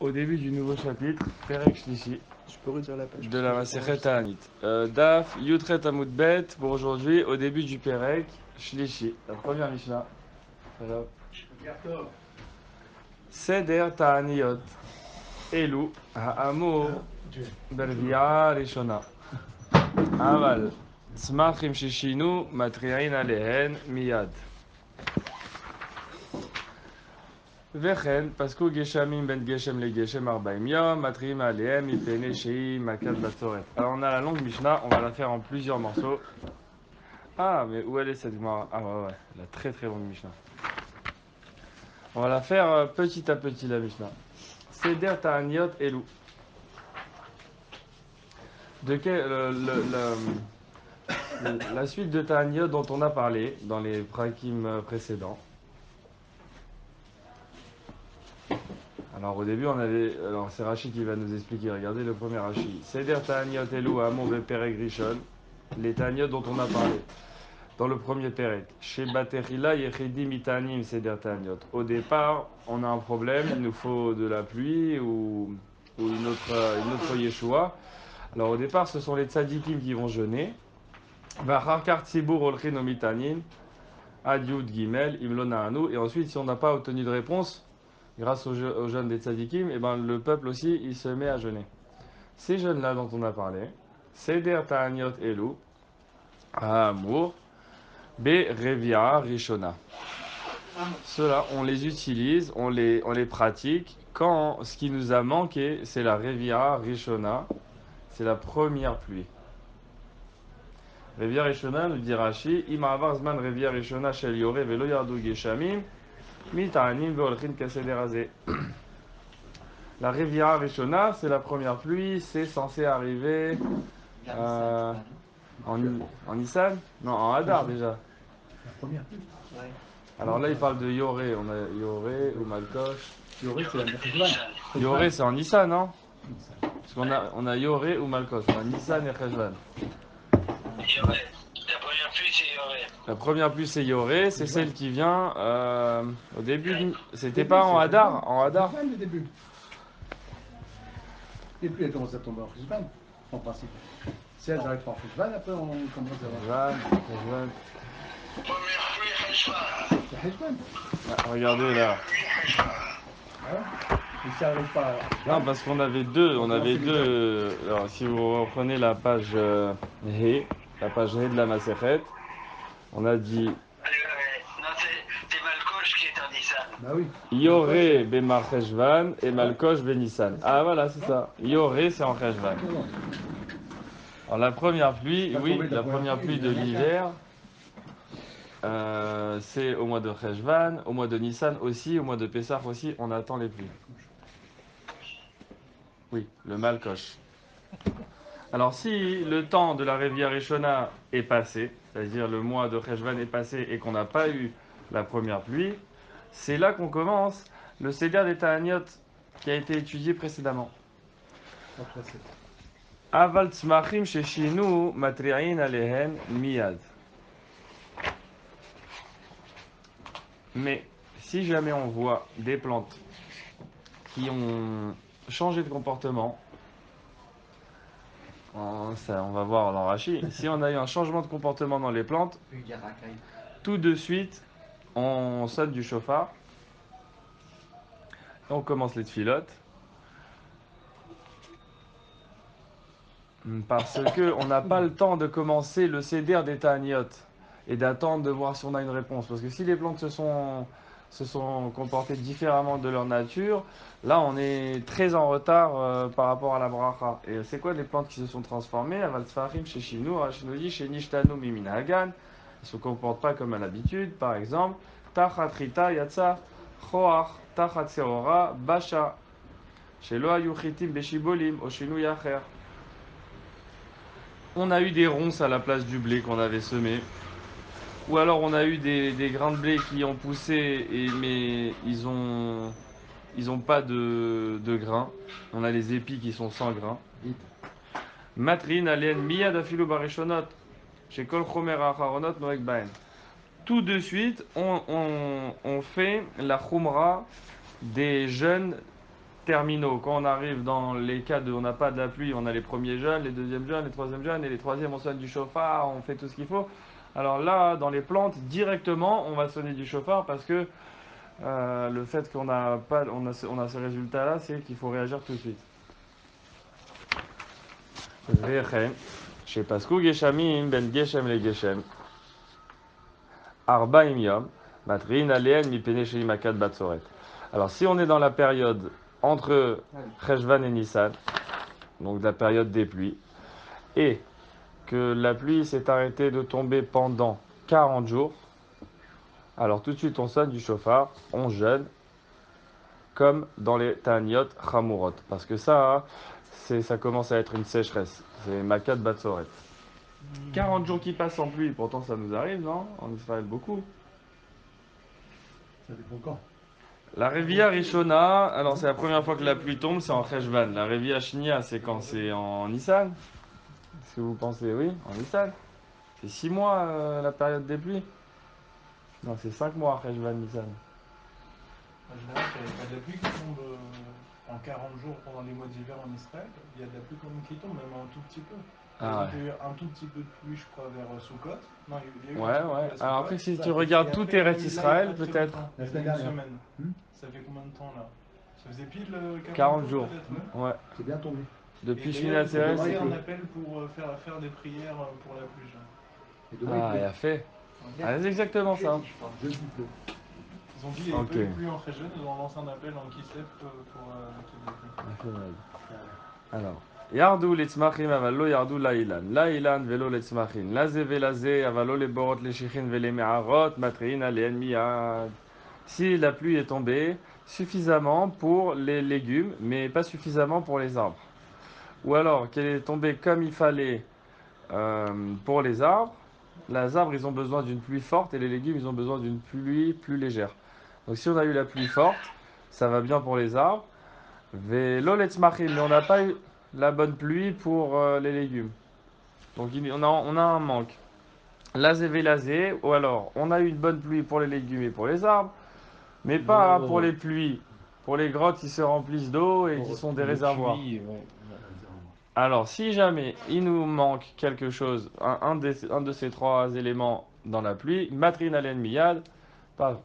au début du nouveau chapitre, Perek Shlishi, Je peux redire la page de la Masechet Ta'anit. Daf Yutret Amud Bet, pour aujourd'hui, au début du Perek Shlishi, la première Mishnah. Alors, Seder Ta'aniyot, Elu, Ha'amur, Bervia Rishona. Aval, Tzmachim Shishinu, Matri'in Alehen, Miyad. וכן, פסקו גשמים בין גשם לגשם 40 יום, מתריעים עליהם מפני שהיא מכת בצורת. Alors on a la longue Mishnah, on va la faire en plusieurs morceaux. Ah, mais où elle est cette Gemara? Ah ouais, la très très longue Mishnah. On va la faire petit à petit la Mishnah. Seder Ta'aniot Elu. De quel, la suite de Ta'aniot dont on a parlé dans les prakim précédents. Alors au début on avait, alors c'est Rashi qui va nous expliquer, regardez le premier Rashi. Seder Ta'aniot Elu Amon ve Perek Rishon, les Ta'aniot dont on a parlé dans le premier Perek. Chez Baterila Yechidi Mitanim Seder Ta'aniot. Au départ on a un problème, il nous faut de la pluie ou une autre Yeshua. Alors au départ ce sont les tzadikim qui vont jeûner. Vacharkar Tzibur Olchin Omitanim Ad Yud Gimel Imlona Anu. Et ensuite si on n'a pas obtenu de réponse, grâce aux jeûnes des tzadikim, et ben le peuple aussi, il se met à jeûner. Ces jeûnes-là dont on a parlé, Seder Ta'aniot Elu, Ha'amur, Be Revia Rishona. Ceux-là, on les utilise, on les pratique quand ce qui nous a manqué, c'est la Revia Rishona, c'est la première pluie. Revia Rishona, nous dit Rashi, Ima avar zman Revia Rishona shel yore velo yardu geshamim, mita'anim ve'olchin kaseder hazeh. La Riviera Rishona, c'est la première pluie, c'est censé arriver en Nissan? Non, en Hadar déjà. La première pluie. Ouais. Alors là, il parle de Yoré, on a Yoré ou Malkosh. Yoré, c'est la Cheshvan. Yoré, c'est en Nissan, non? Parce qu'on a Yoré ou Malkosh, on a Nissan et Cheshvan. Yoré. La première pluie, c'est Yoré. La première pluie, c'est Yoré, c'est celle qui vient au début. C'était pas en Hadar? En Hadar? Le début. Les pluies, elles commencent à tomber en Cheshvan, en principe. Si elles n'arrivent pas en Cheshvan, après on commence à voir. Cheshvan. Première pluie, Cheshvan. C'est Cheshvan. Ah, regardez là. Pluie, Cheshvan. Ouais. Et si ça n'arrive pas. Non, parce qu'on avait deux. Alors, si vous reprenez la page He, la page He de la Masechet, on a dit Non, c'est Malkosh qui est en Nissan. Bah oui. Yoré Bemar Cheshvan et Malkosh Benissan. Ah voilà, c'est ça. Yoré, c'est en Cheshvan. Alors la première pluie, oui, la première pluie de l'hiver, c'est au mois de Cheshvan, au mois de Nissan aussi, au mois de Pessah aussi, on attend les pluies. Oui, le Malkosh. Alors si le temps de la Riviera Rishona est passé, c'est-à-dire le mois de Cheshvan est passé et qu'on n'a pas eu la première pluie, c'est là qu'on commence le Seder des Ta'aniot qui a été étudié précédemment. Aval tzmachim sheshinu matri'in alehen miyad. Mais si jamais on voit des plantes qui ont changé de comportement, ça, on va voir dans Rashi, si on a eu un changement de comportement dans les plantes, tout de suite on sonne du chauffard, on commence les tfilotes, parce qu'on n'a pas le temps de commencer le Seder des Ta'aniot et d'attendre de voir si on a une réponse. Parce que si les plantes se sont comportées différemment de leur nature, là on est très en retard par rapport à la bracha. Et c'est quoi les plantes qui se sont transformées? Aval tzfachim chez Shinu, Rachinodi, chez Nishtanu Mimin Hagan. Elles ne se comportent pas comme à l'habitude. Par exemple, Tachat Rita Yatsa Choach, Tachat Serora Basha, chez Loa Yuchitim Beshibolim, Oshinu Yacher. On a eu des ronces à la place du blé qu'on avait semé. Ou alors on a eu des grains de blé qui ont poussé, mais ils ont pas de grains. On a les épis qui sont sans grains. Matrin alien miyad afilu barishonot. Chez kol chomer acharonot noek baen. Tout de suite, on fait la chumra des jeunes terminaux. Quand on arrive dans les cas où on n'a pas de la pluie, on a les premiers jeûnes, les deuxièmes jeûnes, les troisièmes jeûnes, et les troisièmes, on sonne du chauffard, on fait tout ce qu'il faut. Alors là, dans les plantes, directement, on va sonner du chauffard parce que le fait qu'on n'a pas, on a ce résultat-là, c'est qu'il faut réagir tout de suite. Vechem, chez Paskou Geshamim, ben Geshem le Geshem, Arbaim Yom, Matrin Aleen, Mipene Shei Makat Batsoret. Alors, si on est dans la période entre Cheshvan et Nissan, donc la période des pluies, et que la pluie s'est arrêtée de tomber pendant 40 jours, alors tout de suite on sonne du chauffard, on jeûne, comme dans les Ta'aniot Chamurot. Parce que ça, ça commence à être une sécheresse. C'est Makat Batsoret. 40 jours qui passent sans pluie, pourtant ça nous arrive, non? En Israël, beaucoup. Ça dépend quand. La Revia Rishona, alors c'est la première fois que la pluie tombe, c'est en Cheshvan. La Revia Shnia, c'est quand c'est en Nissan. Est-ce que vous pensez, oui, en Nissan? C'est 6 mois la période des pluies? Non, c'est 5 mois Cheshvan Nissan. En général, il y a de la pluie qui tombe en 40 jours pendant les mois d'hiver en Israël. Il y a de la pluie quand même qui tombe, même un tout petit peu. Ah Il y a eu un tout petit peu de pluie, je crois, vers Sukkot. Non, il y a eu ouais, un petit peu de ouais. pluie à Alors Sukkot. après, si Ça, tu et regardes Et tout après, Eretz il y a eu là, il y a Israël, pas très peut-être longtemps. La Il y a semaine une dernière. semaine. Hmm. Ça fait combien de temps là? Ça faisait pile 40 jours. peut-être, ouais. Ouais. C'est bien tombé. Depuis Et Shmini d'ailleurs, ils ont Atzeret, lancé c'est- un appel pour faire des prières pour la pluie. Genre. Et demain, ah, il il pleut. a fait. Ah, c'est exactement ça. Jeudi, il pleut. Ils ont dit qu'il n'y avait Ok. pas eu de pluie en très jeune, ils ont lancé un appel en Kislev pour qu'il y ait de la pluie. Alors, Yardou letzmachim avalo yardou lailan. Lailan velo letzmachim. Laze velaze avalo le borot le shichin vele me'arot matrin alean miyad. Si la pluie est tombée, suffisamment pour les légumes, mais pas suffisamment pour les arbres. Ou alors qu'elle est tombée comme il fallait pour les arbres. Les arbres, ils ont besoin d'une pluie forte et les légumes, ils ont besoin d'une pluie plus légère. Donc si on a eu la pluie forte, ça va bien pour les arbres. Velo letzmachim, mais on n'a pas eu la bonne pluie pour les légumes. Donc on a un manque. Lazé vélazé, ou alors on a eu une bonne pluie pour les légumes et pour les arbres, mais pas pour les pluies. Pour les grottes qui se remplissent d'eau et qui sont des réservoirs. Alors, si jamais il nous manque quelque chose, un de ces trois éléments dans la pluie, matrine alen miyad,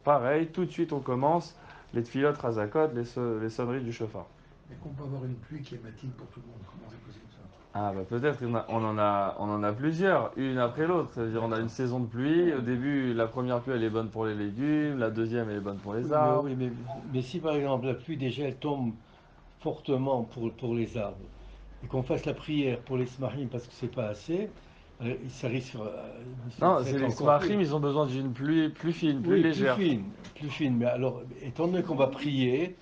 pareil, tout de suite on commence les tfilot razakot, les sonneries du chauffard. Mais qu'on peut avoir une pluie climatique pour tout le monde. Comment c'est possible ça? Ah bah peut-être on en a plusieurs, une après l'autre. C'est-à-dire on a une saison de pluie. Au début, la première pluie elle est bonne pour les légumes, la deuxième elle est bonne pour les arbres. Mais si par exemple la pluie déjà elle tombe fortement pour les arbres et qu'on fasse la prière pour les smahim parce que c'est pas assez, ça risque. Non, ça c'est être les encore smachim, plus. ils ont besoin d'une pluie plus fine, plus Oui, légère. plus fine. Mais alors, étant donné qu'on va prier,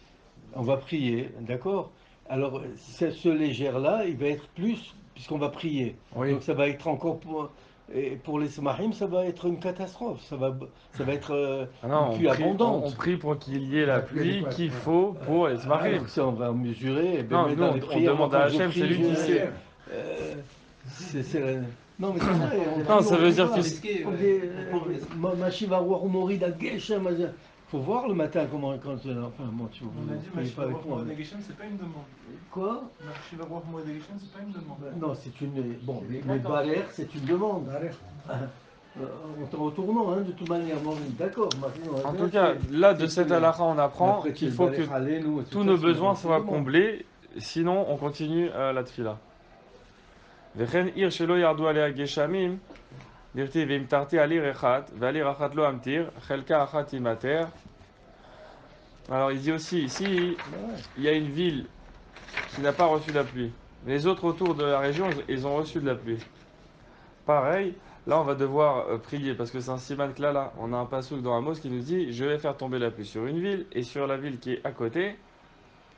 d'accord? Alors, ce légère-là, il va être plus, puisqu'on va prier. Oui. Donc, ça va être encore et pour les Samahim, ça va être une catastrophe. Ça va être Ah non, une pluie on abondante. prie pour qu'il y ait la La pluie pluie adéquate, qu'il voilà. faut pour les smachim. Alors, ça, on va mesurer. Et Non, même nous, dans on les prières, demande moi, à quand je Hachem, prie, c'est lui qui je- sait. Non, mais c'est vrai. Non, ça veut dire que que faut voir le matin comment. Enfin, bon, tu On a dit vous pas avec moi. Geshem, c'est pas une demande. Quoi? Geshem, c'est pas une demande. Non, c'est une. Bon, mais Baler, c'est une demande. En retournant, hein, de toute manière, d'accord. En tout cas, là, de cette halakha, on apprend Après, qu'il faut que tous nos besoins soient comblés, sinon on continue la tfila. Vechen ir shelo yardu alea geshamim, dirti veimtarti ali rechat, vali rachat lo amtir, chelka achat imater. Alors il dit aussi, ici, il y a une ville qui n'a pas reçu la pluie. Les autres autour de la région, ils ont reçu de la pluie. Pareil, là on va devoir prier parce que c'est un siman klala. On a un pasouk dans Amos qui nous dit je vais faire tomber la pluie sur une ville et sur la ville qui est à côté,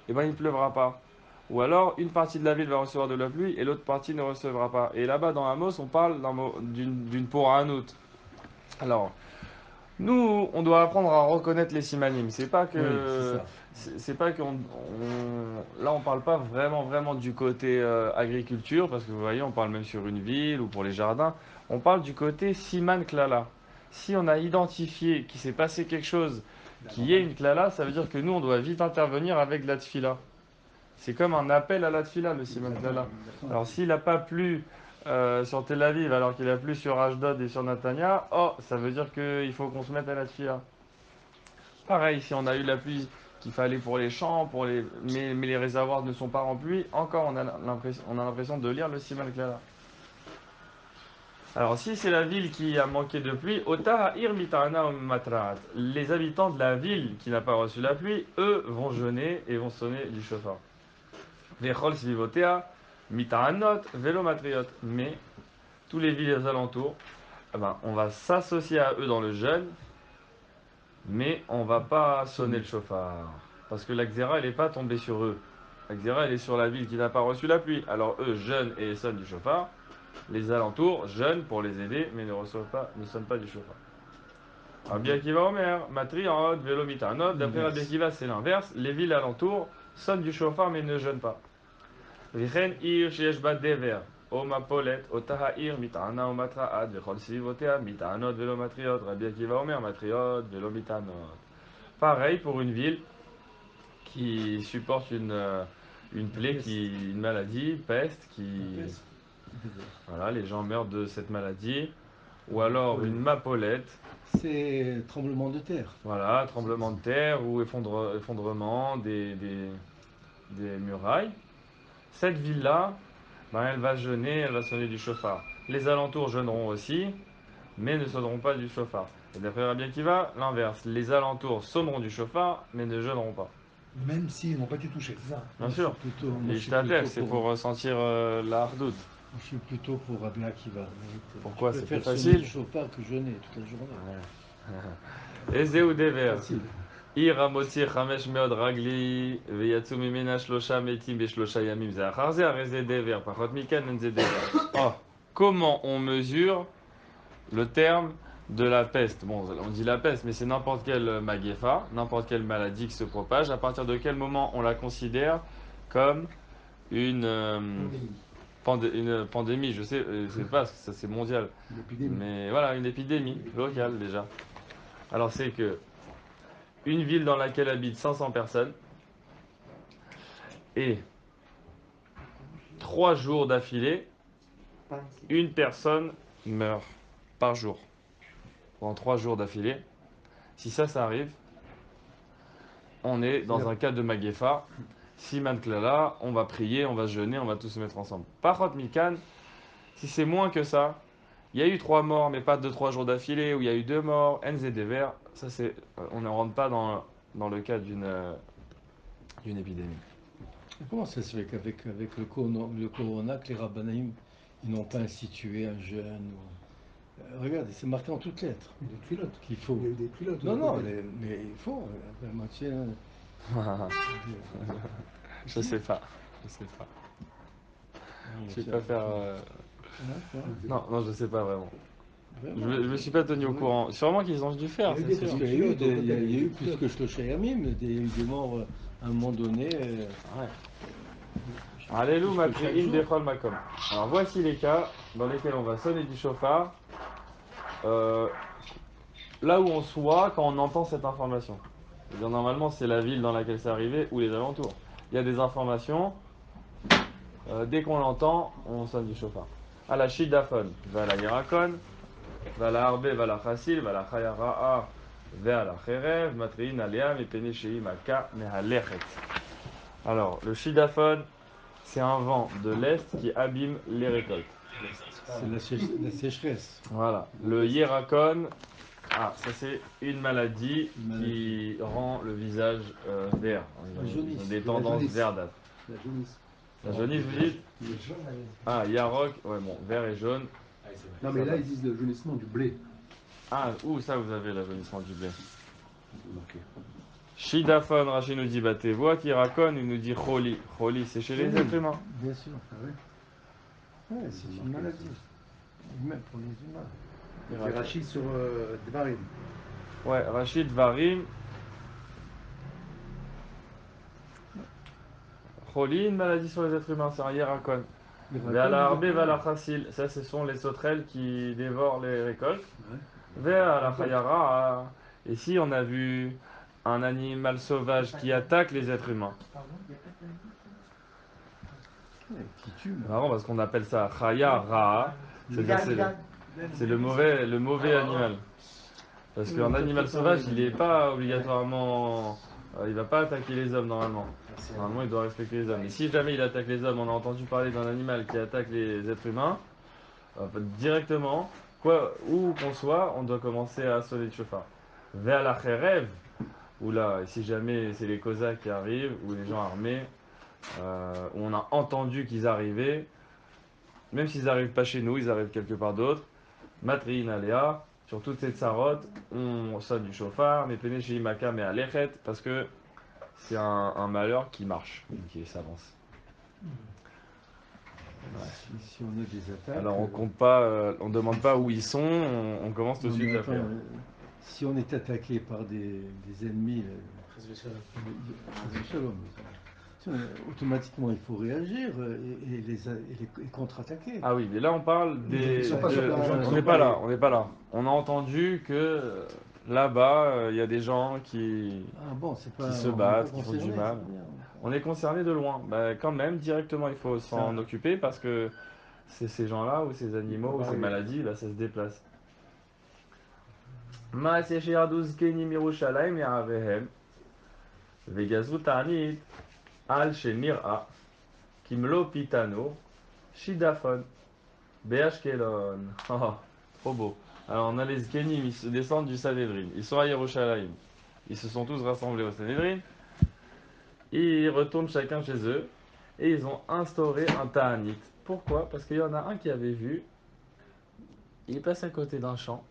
eh ben, il ne pleuvra pas. Ou alors une partie de la ville va recevoir de la pluie et l'autre partie ne recevra pas. Et là-bas dans Amos on parle d'une pouranout. Alors, nous on doit apprendre à reconnaître les simanim. C'est pas que. Oui, C'est pas qu'on. Là, on parle pas vraiment du côté agriculture, parce que vous voyez, on parle même sur une ville ou pour les jardins. On parle du côté siman klala. Si on a identifié qu'il s'est passé quelque chose qui est une klala, ça veut dire que nous, on doit vite intervenir avec de la tfila. C'est comme un appel à la tfila, le Siman Klala. Alors s'il n'a pas plu sur Tel Aviv alors qu'il a plu sur Ashdod et sur Netanya, oh, ça veut dire qu'il faut qu'on se mette à la tfila. Pareil, si on a eu la pluie qu'il fallait pour les champs, mais les réservoirs ne sont pas remplis, encore on a l'impression de lire le Siman Klala. Alors si c'est la ville qui a manqué de pluie, Ota Ha'ir Mita'ana Matraat. Les habitants de la ville qui n'a pas reçu la pluie, eux vont jeûner et vont sonner du chauffard. Vechol Svivotea Mita'anot Velo Matriot. Mais tous les villes alentours, eh ben, on va s'associer à eux dans le jeûne, mais on va pas sonner le chauffard. Parce que la Xéra, elle n'est pas tombée sur eux. La Xéra, elle est sur la ville qui n'a pas reçu la pluie. Alors eux jeûnent et sonnent du chauffard. Les alentours jeûnent pour les aider, mais ne sonnent pas du chauffard. Rabbi Akiva Omer, Matriot, Velo Mitanot. D'après Rabbi Akiva, c'est l'inverse. Les villes alentours sonnent du chauffard, mais ne jeûnent pas. Vichen ir sheyesh ba dever. O mapolet, o taha'ir, mita'ana o matra'at, vechol sivotea, mita'anot velo matriot. Rabbi Akiva Omer, Matriot, Velo Mitanot. Pareil pour une ville qui supporte une plaie, une maladie, peste, voilà, les gens meurent de cette maladie. Ou alors une mapolette. C'est tremblement de terre. Voilà, tremblement de terre ou effondrement des murailles. Cette ville-là, ben, elle va jeûner, elle va sonner du chauffard. Les alentours jeûneront aussi, mais ne sonneront pas du chauffard. Et d'après Rabbi Akiva, l'inverse. Les alentours sonneront du chauffard, mais ne jeûneront pas. Même s'ils n'ont pas été touchés, c'est ça. Bien sûr. Moi, Et je suis Ishtater, plutôt c'est pour ressentir la hardout. Je suis plutôt pour Rabbi Akiva. Pourquoi? Je C'est préfère plus sonner facile. le chauffard que jeûner toute la journée. Eze ou dever. Facile. עיר המוציא 500 רגלי ויצאו ממנה 3 מתים ב3 ימים זה אחר זה, הרי זה דבר, פחות מכאן אין זה דבר. Oh, comment on mesure le terme de la peste? Bon, on dit la peste, mais c'est n'importe quelle maguefa, n'importe quelle maladie qui se propage. À partir de quel moment on la considère comme une pandémie? Je sais pas, parce que ça c'est mondial. Une épidémie. Mais voilà, une épidémie locale déjà. Alors c'est que une ville dans laquelle habitent 500 personnes et 3 jours d'affilée, une personne meurt par jour. Pendant 3 jours d'affilée. Si ça arrive, on est dans un cas de Magefa. Siman Klala, on va prier, on va jeûner, on va tous se mettre ensemble. Parot Mikan, si c'est moins que ça, il y a eu 3 morts, mais pas de 3 jours d'affilée, ou il y a eu 2 morts, NZDver, ça c'est, on ne rentre pas dans le cas d'une épidémie. Comment ça se fait qu'avec le corona, que les rabbanaïm, ils n'ont pas institué un jeûne Regardez, c'est marqué en toutes lettres. Il y a des pilotes. Qu'il faut. Il y a eu des pilotes. Non, mais il faut. La moitié. Je sais pas. Je vais pas faire. Non, je sais pas vraiment. Je me suis pas tenu au courant. Sûrement qu'ils ont dû faire. Il y a eu plus que Shloshah Yamim, il y a eu des morts à un moment donné. Ouais. Alléluia, Matri'im Bechol Makom. Alors voici les cas dans lesquels on va sonner du chauffard. Là où on soit quand on entend cette information. C'est-à-dire, normalement, c'est la ville dans laquelle c'est arrivé ou les alentours. Il y a des informations. Dès qu'on l'entend, on sonne du chauffard. À la Shidafon, va la Yerakon, va la Harbe, va la Chassil, va la Chayara'a, va la Cherev, Matri'in Alea, Mepene Shei Maka, Mehalechet. Alors, le Shidafon, c'est un vent de l'Est qui abîme les récoltes. C'est la sécheresse. Voilà. Le Yerakon, ça c'est une maladie qui rend le visage vert. Ils ont des tendances verdâtres. La jaunisse. La jaunisse, vous dites? Yarok, ouais bon, vert et jaune. Non, mais là, ils disent le jaunissement du blé. Ça vous avez le jaunissement du blé. Ok. Shidafon, Rachid nous dit Batevoa, Kirakon, il nous dit Choli. Choli, c'est chez les êtres humains. Bien sûr. Ah ouais. Ouais, c'est une maladie. Même pour les humains. C'est Rachid sur Dvarim. Ouais, Rachid Varim. Choli, une maladie sur les êtres humains, c'est un Yerakon. Vers la Harbe, vers la Chassil. Ça, ce sont les sauterelles qui dévorent les récoltes. Vers la Chayara. Ici, on a vu un animal sauvage qui attaque les êtres humains. Qui tue. C'est marrant parce qu'on appelle ça Chaya Ra, c'est-à-dire c'est le mauvais animal. Parce qu'un animal sauvage, il n'est pas obligatoirement. Il va pas attaquer les hommes normalement. Normalement, il doit respecter les hommes. Et si jamais il attaque les hommes, on a entendu parler d'un animal qui attaque les êtres humains, directement, quoi, où qu'on soit, on doit commencer à sonner le chauffard. Vers la Kherev, où là, si jamais c'est les Cosaques qui arrivent, ou les gens armés, où on a entendu qu'ils arrivaient, même s'ils n'arrivent pas chez nous, ils arrivent quelque part d'autre. Matrin Aléa, sur toutes ces tsarotes, on sonne du chauffard, mais Pénéché Imaka, mais Alechet, parce que c'est un malheur qui marche, qui s'avance. Si on a des attaques. Alors on compte pas, on demande pas où ils sont, on commence tout de non, suite mais la prière. si on est attaqué par des ennemis, shalom, automatiquement il faut réagir et contre-attaquer. Ah oui, mais là on parle des. Ils sont pas sur place, ils On sont n'est pas pas là, on n'est pas là. On a entendu que là-bas, il y a des gens qui Ah bon, c'est pas. se on est battent, pas qui font du concerné, mal. c'est bien. On est concerné de loin. Bah, quand même, directement, il faut s'en occuper parce que c'est ces gens-là ou ces animaux ou ces maladies, bah, ça se déplace. Ma'aseh she'yardu zkenim Yerushalayim ya'avehem ve'gazru ta'anit al she'nir'a kimlo pitano shidafon be'ashkelon. Oh, trop beau. Alors on a les zkenim, ils se descendent du Sanhedrin. Ils sont à Yerushalayim. Ils se sont tous rassemblés au Sanhedrin. Ils retournent chacun chez eux et ils ont instauré un ta'anit. Pourquoi? Parce qu'il y en a un qui avait vu, il passe à côté d'un champ,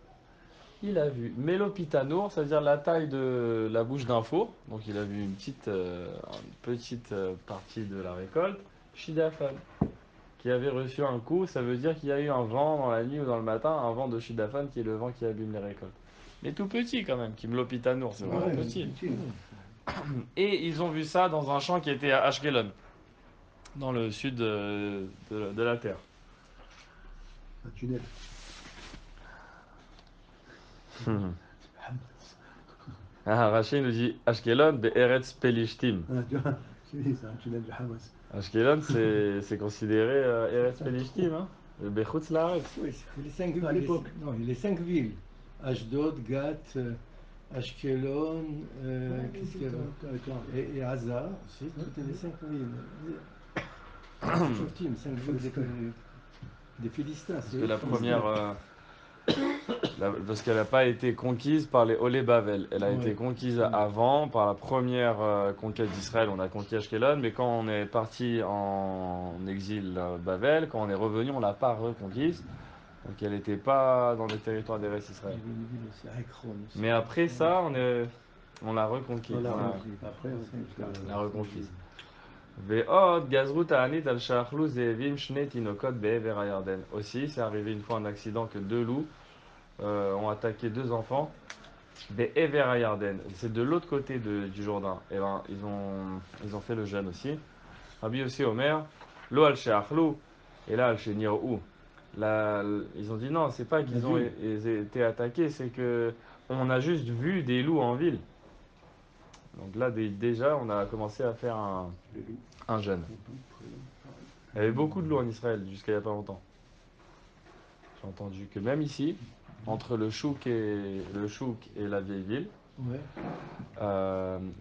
il a vu Mélopitanour, c'est-à-dire la taille de la bouche d'un four, donc il a vu une petite partie de la récolte, Shidafan, qui avait reçu un coup, ça veut dire qu'il y a eu un vent dans la nuit ou dans le matin, un vent de Shidafan qui est le vent qui abîme les récoltes. Mais tout petit quand même, Kimlopitanour, c'est vraiment petit. Et ils ont vu ça dans un champ qui était à Ashkelon, dans le sud de la terre. Un tunnel. Ah, Rachid nous dit Ashkelon be'eretz pelishtim. Ah, tu vois, c'est un tunnel de Hamas. Ashkelon, c'est considéré Eretz pelishtim, hein, le Bechutz Laaretz. Oui, c'est les 5 villes. À l'époque. Non, les 5 villes. Ashdod, Gath, Ashkelon, qu'est-ce qu'il y avait et Hazar, aussi, toutes les 5 villes. Shoftim, 5 villes des Philistins. Parce que la première. Parce qu'elle n'a pas été conquise par les Olé Bavel. Elle a été conquise avant, par la première conquête d'Israël. On a conquis Ashkelon, mais quand on est parti en exil Bavel, quand on est revenu, on ne l'a pas reconquise. Donc elle n'était pas dans les territoires des restes Israël. Mais après ça, on l'a reconquise. On l'a reconquise. Ve'od gazru ta'anit al shachlu ze'evim shne tinokot be'ever hayarden. Aussi, c'est arrivé une fois un accident que 2 loups ont attaqué 2 enfants. Be'ever hayarden. C'est de l'autre côté du Jourdain. Et ben, ils ont fait le jeûne aussi. Rabbi aussi Omer, lo al shachlu, et là al shenirou. Là, ils ont dit non, c'est pas qu'ils ont été attaqués, c'est que on a juste vu des loups en ville. Donc là, déjà, on a commencé à faire un jeûne. Il y avait beaucoup de loups en Israël jusqu'à il n'y a pas longtemps. J'ai entendu que même ici, entre le chouk et la vieille ville,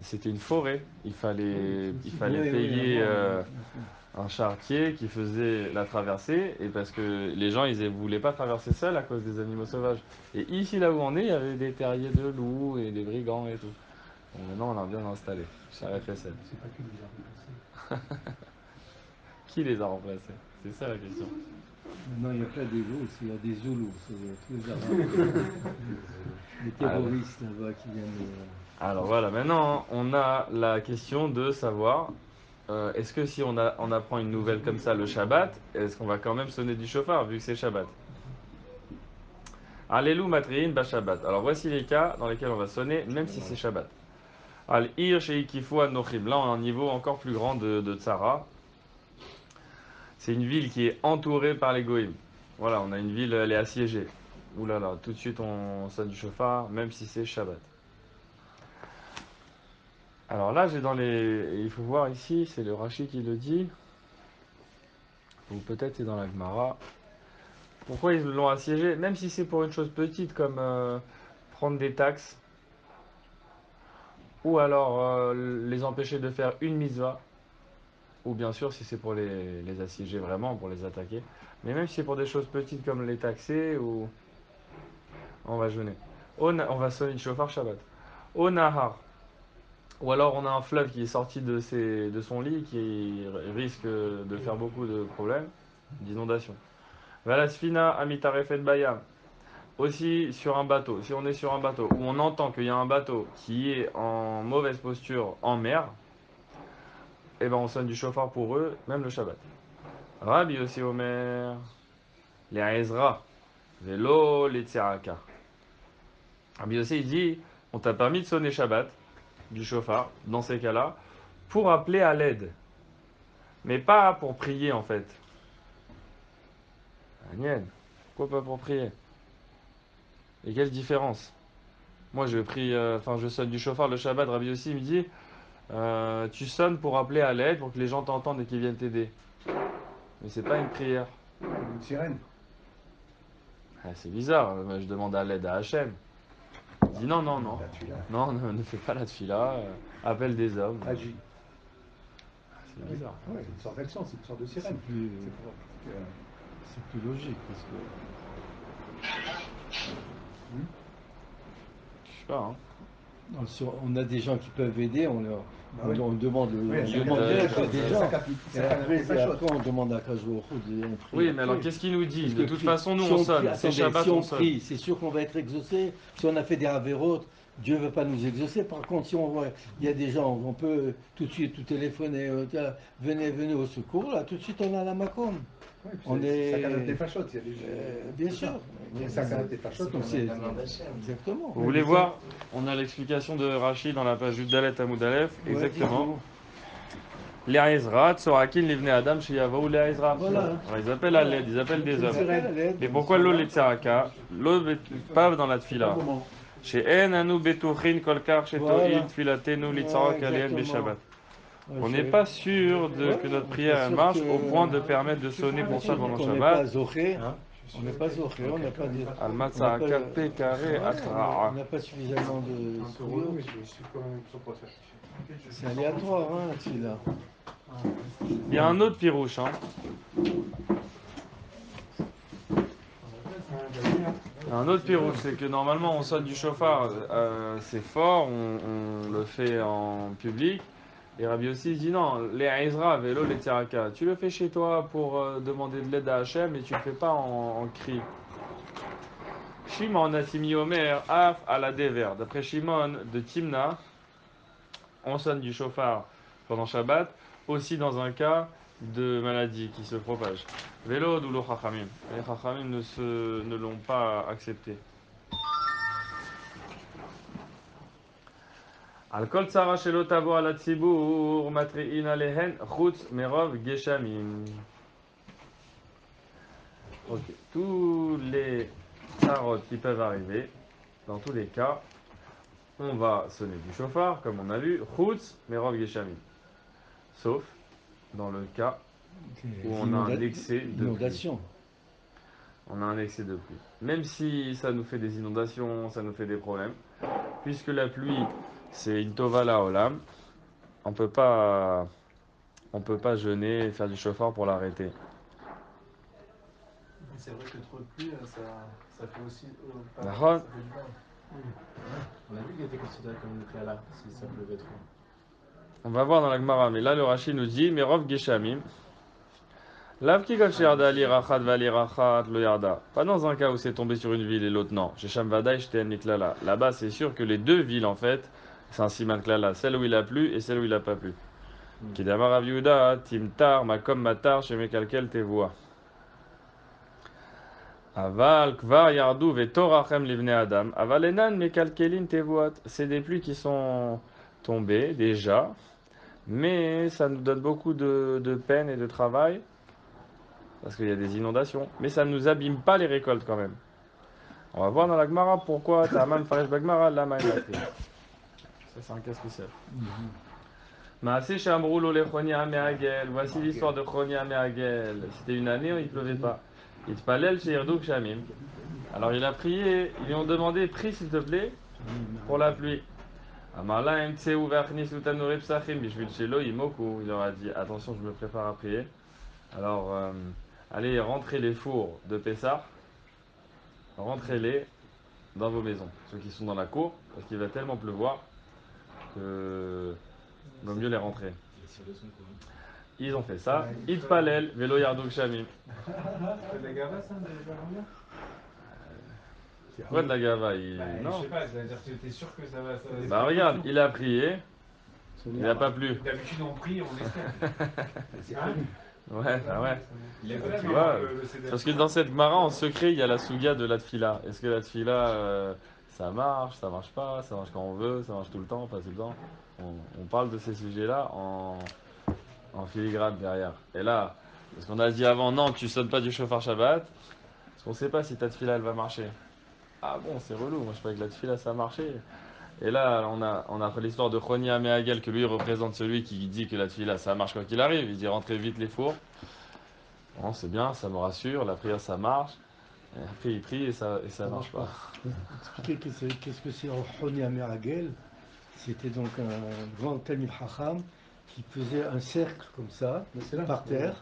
c'était une forêt. Il fallait payer un charretier qui faisait la traversée, et parce que les gens ils voulaient pas traverser seuls à cause des animaux sauvages. Et ici, là où on est, il y avait des terriers de loups et des brigands et tout. Donc maintenant, on a bien installé. Charrette Fessel. C'est pas qui les a remplacés. Qui les a remplacés? C'est ça la question. Non, il n'y a pas des loups, il y a des Zoulous, tous les Arabes. Les terroristes là-bas qui viennent. Alors voilà, maintenant on a la question de savoir est-ce que si on apprend une nouvelle comme ça le Shabbat, est-ce qu'on va quand même sonner du chauffard vu que c'est Shabbat? Alelu matriin ba Shabbat. Alors voici les cas dans lesquels on va sonner même si c'est Shabbat. Al ir sheikifu anochim. Là on a un niveau encore plus grand de Tzara. C'est une ville qui est entourée par les Goïm. Voilà, on a une ville, elle est assiégée. Ouh là là, tout de suite on sonne du chauffard même si c'est Shabbat. Alors là, j'ai dans les. Il faut voir ici, c'est le Rashi qui le dit. Ou peut-être c'est dans la Gemara. Pourquoi ils l'ont assiégé? Même si c'est pour une chose petite comme prendre des taxes. Ou alors les empêcher de faire une mitzvah. Ou bien sûr si c'est pour les assiéger vraiment, pour les attaquer. Mais même si c'est pour des choses petites comme les taxer ou. On va jeûner. On va sonner le chauffard Shabbat. Au Nahar. Ou alors on a un fleuve qui est sorti de son lit qui risque de faire beaucoup de problèmes, d'inondations. Valasfina amitarefet bayam. Aussi sur un bateau. Si on est sur un bateau où on entend qu'il y a un bateau qui est en mauvaise posture en mer, eh ben on sonne du chauffard pour eux, même le Shabbat. Rabbi aussi Omer, les Ezra, vélo, les Tzeraka. Rabbi aussi il dit, on t'a permis de sonner Shabbat, du chauffard, dans ces cas-là, pour appeler à l'aide. Mais pas pour prier en fait. Agnès, pourquoi pas pour prier? Et quelle différence? Moi je prie, je sonne du chauffard le Shabbat, Rabbi aussi me dit, tu sonnes pour appeler à l'aide, pour que les gens t'entendent et qu'ils viennent t'aider. Mais c'est pas une prière. Une sirène. Ah, c'est bizarre, je demande à l'aide à Hachem. Il dit non, non, non. La tuila. Non, ne fais pas la tfila, appelle des hommes. Agis. C'est bizarre. Ouais, c'est une sorte d'action, c'est une sorte de sirène. C'est plus, C'est pour que- c'est plus logique parce que Je sais pas, hein. on a des gens qui peuvent aider, on oui. on demande, Oui, on ça demande capte- des ça gens. capte- Et ça capte après, pas chaud. on demande à Kajou on prie. Oui, mais alors après. qu'est-ce qu'il nous dit? Parce De que toute si- façon, nous si on prie- sonne. C'est attendez, Shabbat, si on on sonne. prie, c'est sûr qu'on va être exaucé. Si on a fait des avérotes, Dieu ne veut pas nous exaucer. Par contre, si on voit, il y a des gens, on peut tout de suite tout téléphoner, tiens, venez au secours, là, tout de suite on a la Macom. Ouais, puis On est- Ça canate des fachottes, il y a des Bien c'est sûr. ça. Et ça canate des fachottes, Donc, on c'est- a la main d'Hachem. Exactement. Vous voulez voir? On a l'explication de Rachid dans la page Judalet Amoud Aleph. Ouais, Exactement. dites-nous. Les Ezra, Tsorakin, les Vnei Adam, Sheyava ou les Ezra. Voilà. Alors, ils appellent à l'aide, ils appellent des hommes. Sirène. Et pourquoi l'eau les Tzaraka? L'eau pas dans la tfila. Chez En Anu Betuchin Kolkar, chez Voilà. To'il, Tfilatenu, Litzarak, Alien, exactement. Beshabbat. Ouais, On je n'est sais. pas sûr que notre on est prière pas elle sûr marche que- au point de permettre de sonner pour ça pendant On n'est Shabbat. pas zoché, Hein? on n'est pas zoché, on n'a pas de. Al on Matzah n'a pas- Kalpe Carré Ouais, Atra. on n'a pas suffisamment de. Un peu relou, mais je suis quand même sur quoi certifié. C'est aléatoire, hein, celui-là. Il y a un autre pirouche, hein. Un autre pirouche, c'est que normalement on sonne du chauffard, c'est fort, on le fait en public. Et Rabbi aussi dit non, les Ezra, vélo, les Tzaraka, tu le fais chez toi pour demander de l'aide à Hachem et tu le fais pas en cri. Shimon Natimi Omer, Af à la Dever. D'après Shimon de Timna, on sonne du chauffard pendant Shabbat, aussi dans un cas de maladie qui se propage. Vélo ou le Chachamim. Les Chachamim ne l'ont pas accepté. Al kol tzara shelo tavo ala tzibur matri'in alehen chutz merov geshamim. Ok. Tous les tzarotes qui peuvent arriver, dans tous les cas, on va sonner du chauffard, comme on a vu, chutz merov geshamim. Sauf dans le cas où on a un excès de pluie. Inondation. On a un excès de pluie. Même si ça nous fait des inondations, ça nous fait des problèmes, puisque la pluie, c'est une tovala olam, on peut pas jeûner et faire du chauffard pour l'arrêter. C'est vrai que trop de pluie, ça fait aussi. D'accord. Ça fait du mal. On a vu qu'il était considéré comme une klala si ça pleuvait trop. On va voir dans la Gemara, mais là le Rashi nous dit, Merov Geshamim, Lavki Gosherda lirachat valirachat lo yarda. Pas dans un cas où c'est tombé sur une ville et l'autre non. Shesham Vadaï Shten Miklala. Là-bas, c'est sûr que les deux villes en fait, c'est un siman klala, celle où il a plu et celle où il n'a pas plu. Kidamar Rav Yehuda, Timtar, Makom Matar, Shemekalkel Tevoa. Aval Kvar Yardu Vetorachem Livne Adam. Aval Enan Mekalkelin Tevoat. C'est des pluies qui sont tombées déjà, mais ça nous donne beaucoup de peine et de travail. Parce qu'il y a des inondations. Mais ça ne nous abîme pas les récoltes quand même. On va voir dans la Gemara pourquoi Ta'aman Faresh Bagmara Lama Ça Ça, c'est un cas spécial. Maaseh Shamrou lo lechonia me'agel. Voici l'histoire de Chonia me'agel. C'était une année où il ne pleuvait pas. Itpalel sheyerdou kshamim. Alors il a prié, ils lui ont demandé, prie s'il te plaît, pour la pluie. Amar lahem tseu ve'achnis utanu repsachim bishvil shelo yimoku. Il leur a dit, attention, je me prépare à prier. Alors, allez rentrer les fours de Pessah, rentrez-les dans vos maisons. Ceux qui sont dans la cour, parce qu'il va tellement pleuvoir que vaut mieux les rentrer. Ils ont fait ça. Itpalel, velo yardou kshamim. C'est de la gava, ça, de la Pourquoi de la gava Je Non. sais pas, c'est-à-dire que t'es sûr que ça va. Bah regarde, il a prié, il n'a pas plu. D'habitude, on prie, on espère. Hein? Ouais, bah ouais. Il est vrai, Tu mais vois, le CD. parce que dans cette Gemara, en secret, il y a la souga de la tfila. Est-ce que la tfila, ça marche pas, ça marche quand on veut, ça marche tout le temps, pas tout le temps. On parle de ces sujets-là en filigrane derrière. Et là, parce qu'on a dit avant, non, tu sonnes pas du chauffard Shabbat, parce qu'on sait pas si ta tfila, elle va marcher. Ah bon, c'est relou, moi je croyais que la tfila, ça marchait. Et là, on a fait l'histoire de Choni Améagel, que lui représente celui qui dit que la tfila, ça marche quoi qu'il arrive. Il dit rentrez vite les fours. Bon, c'est bien, ça me rassure, la prière ça marche. Et après il prie et ça marche pas. Expliquer qu'est-ce que c'est Rohoni Ameragel. C'était donc un grand Talmid Chacham qui faisait un cercle comme ça, par terre.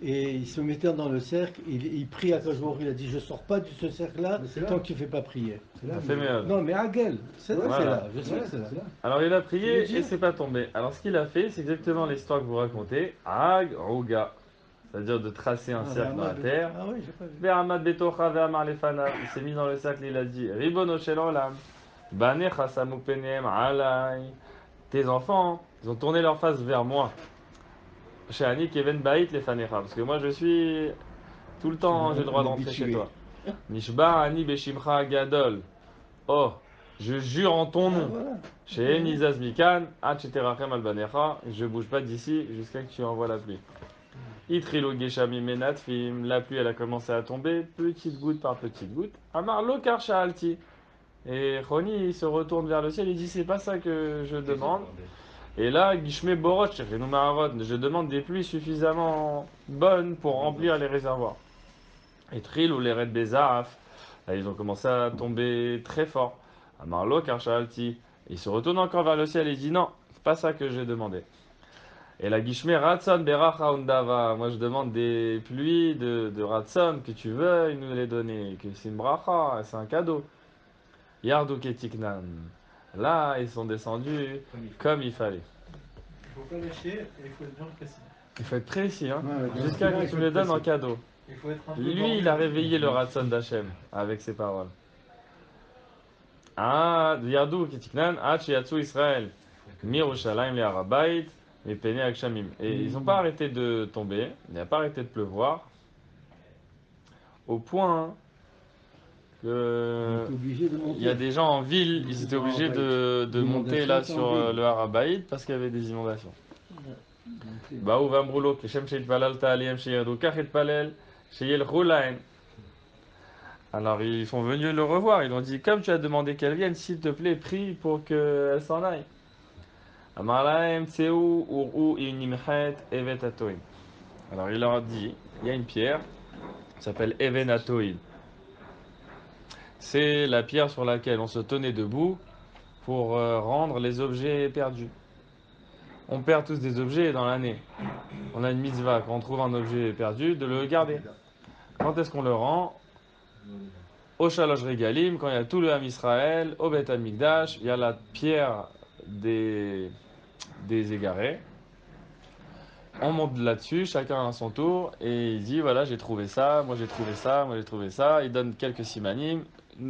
Et il se mettait dans le cercle, il prie à Kajbour, il a dit je sors pas de ce cercle-là tant que tu ne fais pas prier. Ça fait mieux. Non mais Agel, c'est là, Voilà. je sais que c'est là. Alors il a prié et c'est pas tombé. Alors ce qu'il a fait, c'est exactement l'histoire que vous racontez. Ag, Rouga. C'est-à-dire de tracer un cercle dans la terre. Ah oui, j'ai pas vu. Ve'amad betocha ve'amar lefana. Il s'est mis dans le cercle et il a dit Ribono shel olam. Banecha samuk penehem alay. Tes enfants, ils ont tourné leur face vers moi. Chez Annie Keven Baït lefanecha. Parce que moi je suis. Tout le temps, j'ai le droit de rentrer chez toi. Nishba Ani Beshimcha Gadol. Oh, je jure en ton nom. Chez Nizaz Mikan, Terachem Albanecha. Je bouge pas d'ici jusqu'à ce que tu envoies la pluie. Itrilo Geshami Menatfim. La pluie, elle a commencé à tomber, petite goutte par petite goutte. Amar Lokar Shaalti. Et Choni, il se retourne vers le ciel, il dit c'est pas ça que je demande. Et là, Gishme Borot, je demande des pluies suffisamment bonnes pour remplir les réservoirs. Et Tril ou les Red Bezaraf, là ils ont commencé à tomber très fort. Amarlo Karchalti, il se retourne encore vers le ciel et il dit non, c'est pas ça que j'ai demandé. Et la Gishme Ratson Beracha Undava, moi je demande des pluies de Ratson que tu veux nous les donner, que c'est une bracha, c'est un cadeau. Yardou Ketiknan. Là ils sont descendus comme il fallait. Il faut pas lâcher et il faut être bien précis. Il faut être précis, hein, Ouais, jusqu'à ce que tu me les donnes en cadeau. Il faut être un peu Lui, il a réveillé le Ratson d'Hachem avec ses paroles. Ah, Yardou Ketiknan, Yatsu Israël, Mirushalayim le Harabait, et Pene Akshamim. Et ils n'ont pas arrêté de tomber, il n'a pas arrêté de pleuvoir, au point que Obligé de monter. il y a des gens en ville, ils étaient obligés de monter là sur le Harabait parce qu'il y avait des inondations. Baou Vamroulo, Keshem Sheit Palalta Aliyem Sheyadou Kachet Palel, Sheyel Roulain. Alors ils sont venus le revoir, ils ont dit comme tu as demandé qu'elle vienne, s'il te plaît, prie pour qu'elle s'en aille. Amalaem Tseu Uru Inimchet Evet Atoim. Alors il leur a dit, il y a une pierre, qui s'appelle Even Atoim. C'est la pierre sur laquelle on se tenait debout pour rendre les objets perdus. On perd tous des objets dans l'année. On a une mitzvah, quand on trouve un objet perdu, de le garder. Quand est-ce qu'on le rend? Au Shalosh Regalim, quand il y a tout le Ham Israël, au Beth Amikdash, il y a la pierre des égarés. On monte là-dessus, chacun à son tour, et il dit voilà, j'ai trouvé ça, moi j'ai trouvé ça, moi j'ai trouvé ça. Il donne quelques simanim.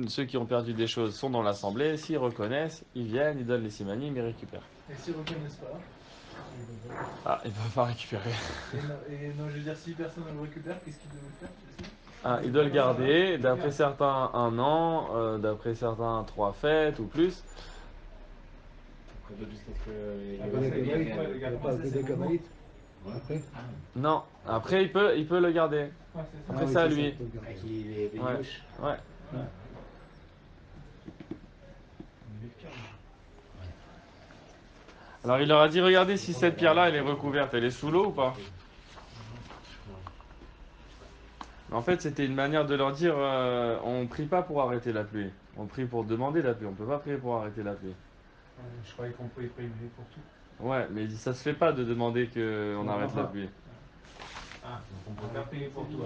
Ceux qui ont perdu des choses sont dans l'assemblée. S'ils reconnaissent, ils viennent, ils donnent les simanim, ils récupèrent. Et s'ils ne reconnaissent pas, Ah, ils ne peuvent pas récupérer. et non, je veux dire, si personne ne le récupère, qu'est-ce qu'ils doivent faire? Tu sais. Ah, ils doivent le garder, d'après certains 1 an, d'après certains 3 fêtes ou plus. Après, Non, après il peut le garder. Ouais, c'est ça. Après c'est à lui. Ouais. Ouais. Alors il leur a dit, regardez si cette pierre-là, elle est recouverte, elle est sous l'eau ou pas? En fait, c'était une manière de leur dire, on prie pas pour arrêter la pluie. On prie pour demander la pluie. On peut pas prier pour arrêter la pluie. Je croyais qu'on pouvait prier pour tout. Ouais, mais ça se fait pas de demander qu'on arrête la pluie. Ah, donc on peut pas prier pour tout.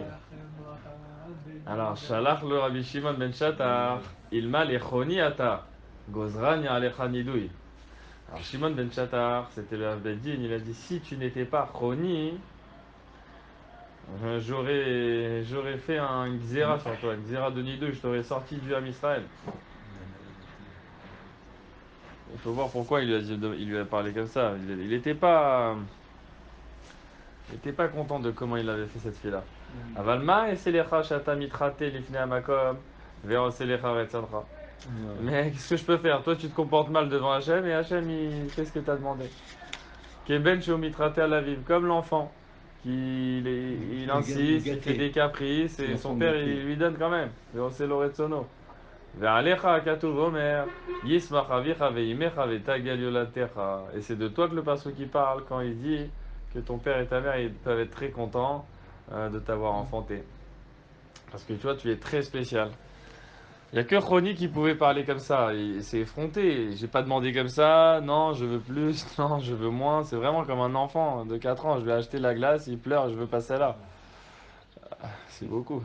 Alors, Shalach le Rabbi Shimon ben Shatar, Ilma lechoni ata, Gozran ya'alecha nidui. Alors, Shimon ben Shatar, c'était le Rav Beddin, il a dit, si tu n'étais pas choni, j'aurais fait un xéra sur toi, un xéra de nidui, je t'aurais sorti du Ham Israël. Il faut voir pourquoi il lui a parlé comme ça. Il était pas content de comment il avait fait cette fille-là. Avalma et selecha shata mitrate lifnei hamakom vero selecha retzadcha. Mais qu'est-ce que je peux faire? Toi, tu te comportes mal devant Hachem et Hachem, il fait ce que tu as demandé. Keben sheo mitrate à la vive, comme l'enfant. Il insiste, il fait des caprices et son père, il lui donne quand même. Vero selo retzono. Ve'alecha katuv omer, yismach avicha ve'imecha ve'tagel yolatecha. Et c'est de toi que le pasteur qui parle quand il dit que ton père et ta mère ils peuvent être très contents de t'avoir enfanté. Parce que toi, tu es très spécial. Il n'y a que Choni qui pouvait parler comme ça. Il s'est effronté. J'ai pas demandé comme ça. Non, je veux plus. Non, je veux moins. C'est vraiment comme un enfant de 4 ans. Je vais acheter la glace. Il pleure. Je veux pas celle-là. C'est beaucoup.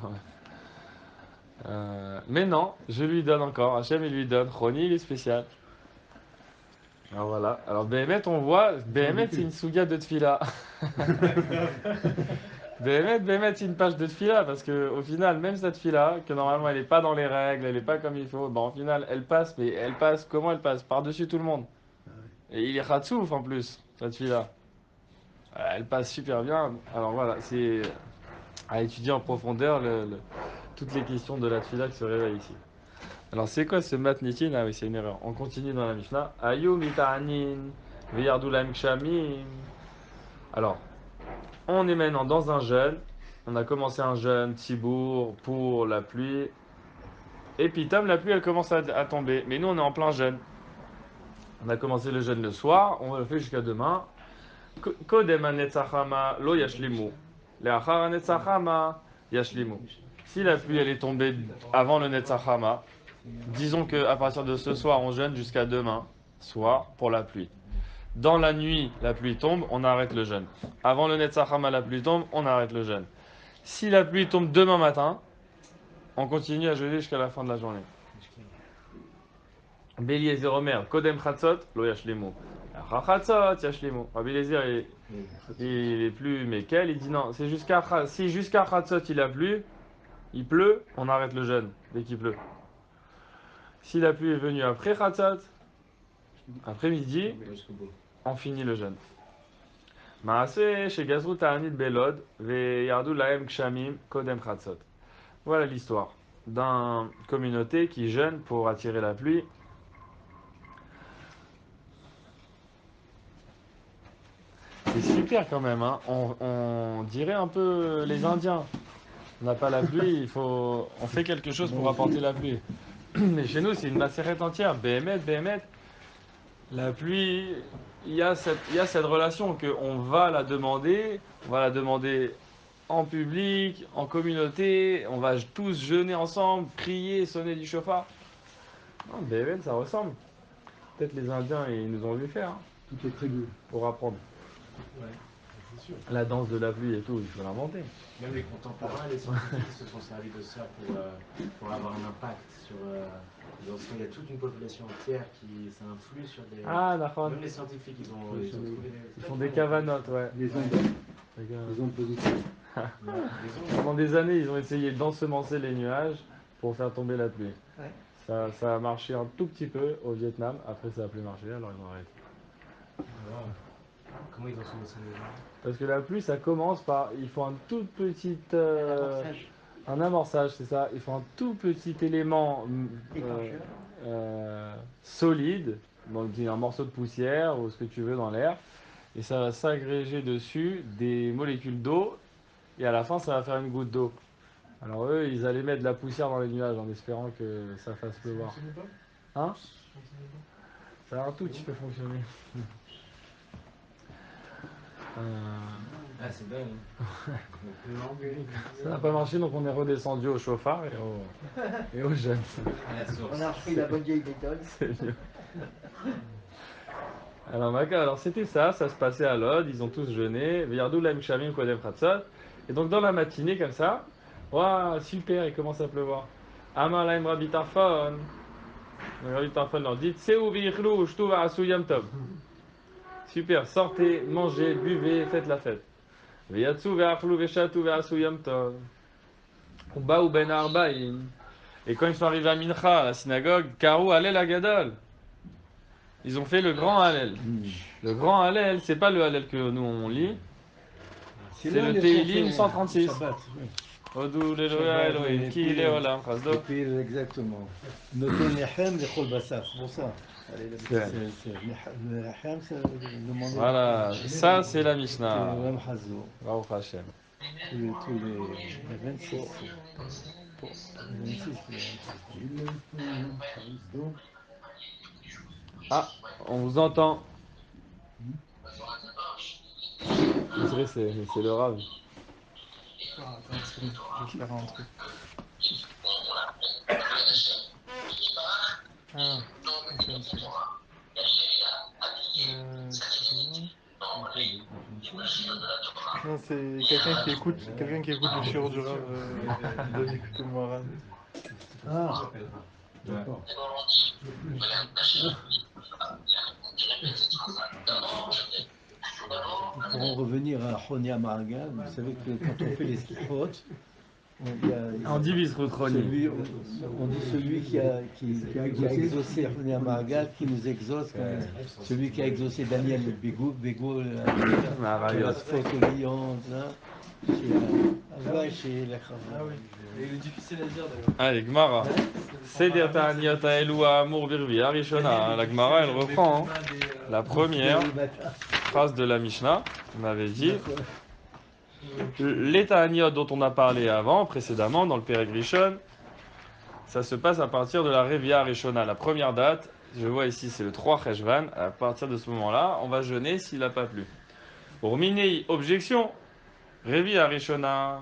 Mais non, je lui donne encore. Hachem, il lui donne. Choni, il est spécial. Alors voilà. Alors Béhémet, on voit. Béhémet, c'est une souga de tfila. Béhémet, c'est une page de tfila. Parce que au final, même cette fila, que normalement elle n'est pas dans les règles, elle n'est pas comme il faut, bon, au final, elle passe. Mais elle passe, comment elle passe? Par-dessus tout le monde. Et il est khatsouf en plus, cette fila. Elle passe super bien. Alors voilà, c'est à étudier en profondeur toutes les questions de la tfila qui se réveillent ici. Alors c'est quoi ce matnitin? Ah oui, c'est une erreur. On continue dans la Mishnah. Ayum ita'anin veyardulam kshamim. Alors, on est maintenant dans un jeûne. On a commencé un jeûne tibour pour la pluie. Et puis, Tom, la pluie, elle commence à tomber. Mais nous, on est en plein jeûne. On a commencé le jeûne le soir. On le fait jusqu'à demain. Kodem anetzachama lo yashlimu. Le'achar anetzachama yashlimu. Si la pluie, elle est tombée avant le netzachama, disons qu'à partir de ce soir, on jeûne jusqu'à demain soir pour la pluie. Dans la nuit, la pluie tombe, on arrête le jeûne. Avant le Netzachama, la pluie tombe, on arrête le jeûne. Si la pluie tombe demain matin, on continue à jeûner jusqu'à la fin de la journée. Beliezer Omer, Kodem Chatzot, lo yashlimu. Chatzot, yashlimu. Rabbi Eliezer, il est plus Mekel, il dit non, c'est si jusqu'à Chatzot il a plu, il pleut, on arrête le jeûne dès qu'il pleut. Si la pluie est venue après Chatzot, après-midi, on finit le jeûne. Maaseh chez Gazrut Ta'anit Belod, ve yardu laem kshamim kodem chatzot. Voilà l'histoire d'une communauté qui jeûne pour attirer la pluie. C'est super quand même, hein. On dirait un peu les Indiens. On n'a pas la pluie, on fait quelque chose pour apporter la pluie. Mais chez nous, c'est une macérette entière. Béhémet. La pluie, il y a cette relation qu'on va la demander, en public, en communauté, on va tous jeûner ensemble, prier, sonner du chauffard. Non, BMN, ça ressemble. Peut-être les Indiens, ils nous ont vu faire, hein, Toutes les tribus. pour apprendre. Ouais, c'est sûr. La danse de la pluie et tout, il faut l'inventer. Même les contemporains, les scientifiques se sont servis de ça pour avoir un impact sur. Il y a toute une population entière qui ça influe sur des. Ah, d'accord. Même les scientifiques, ils ont trouvé Ils font des cavanotes, ouais. Les ondes positives. Pendant des années, ils ont essayé d'ensemencer les nuages pour faire tomber la pluie. Ouais. Ça a marché un tout petit peu au Vietnam, après ça n'a plus marché, alors ils ont arrêté. Comment ils ont sauvé ça les gens? Parce que la pluie, ça commence par. Il faut un tout petit. Amorçage. Un amorçage, c'est ça. Il faut un tout petit élément solide, donc un morceau de poussière ou ce que tu veux dans l'air, et ça va s'agréger dessus des molécules d'eau, et à la fin, ça va faire une goutte d'eau. Alors eux, ils allaient mettre de la poussière dans les nuages en espérant que ça fasse pleuvoir. Hein? Ça a un tout petit peu fonctionné. Ah, c'est dingue. Ça n'a pas marché, donc on est redescendu au chauffard et au jeûne. On a repris la bonne vieille méthode. C'est mieux. Alors c'était ça se passait à Lod, ils ont tous jeûné. Veyardou laim shamim kodem chatzot. Et donc dans la matinée comme ça, waouh, super, il commence à pleuvoir. Amar laim Rabbi Tarfon. Rabbi Tarfon leur dit Tseu v'yichlu shtu v'asu yom tov. Super, sortez, mangez, buvez, faites la fête. Veyatsu ve'achlu ve'shatu v'asu yom tov. Ubaou ben arba'im. Et quand ils sont arrivés à Mincha, à la synagogue, Karou Hallel Agadol. Ils ont fait le grand Hallel. Le grand Hallel, c'est pas le Hallel que nous on lit, c'est le Teilim 136. Odou l'Eloya Elohim, ki leolam chasdo. Et puis, exactement. Noto Nechem lechol basar, c'est pour ça. Le Nechem, c'est le monde. Voilà, ça c'est la Mishnah. C'est le Ram Hazo. Baruch Hashem. Tous les 26. Les 26 Ah, on vous entend. C'est vrai, c'est le Rav. Ah, attends, je vais faire un truc. Ah, ok, une seconde. Non, c'est quelqu'un qui écoute le shiur du Rav, il doit écouter le Moharan. Ah, d'accord. Pour en revenir à Chonia Margan, vous savez que quand on fait les slichot, On divise Routroni. on dit celui qui a exaucé Chonia Margan, qui nous exauce, celui qui a exaucé Daniel Bego, Marayot. la faute au lion, chez Ava et chez la Chava. Ah oui, et il est difficile à dire d'ailleurs. Allez, Gmara. Seder Ta'aniot Ha'elua Amur Birvi Arishona. La Gmara, elle reprend la première phrase de la Mishnah. On avait dit les Ta'aniot dont on a parlé avant, précédemment, dans le Perek Rishon, ça se passe à partir de la Revia Arishona. La première date, je vois ici, c'est le 3 Cheshvan. À partir de ce moment-là, on va jeûner s'il n'a pas plu. Pour Minei, objection. Revia Arishona.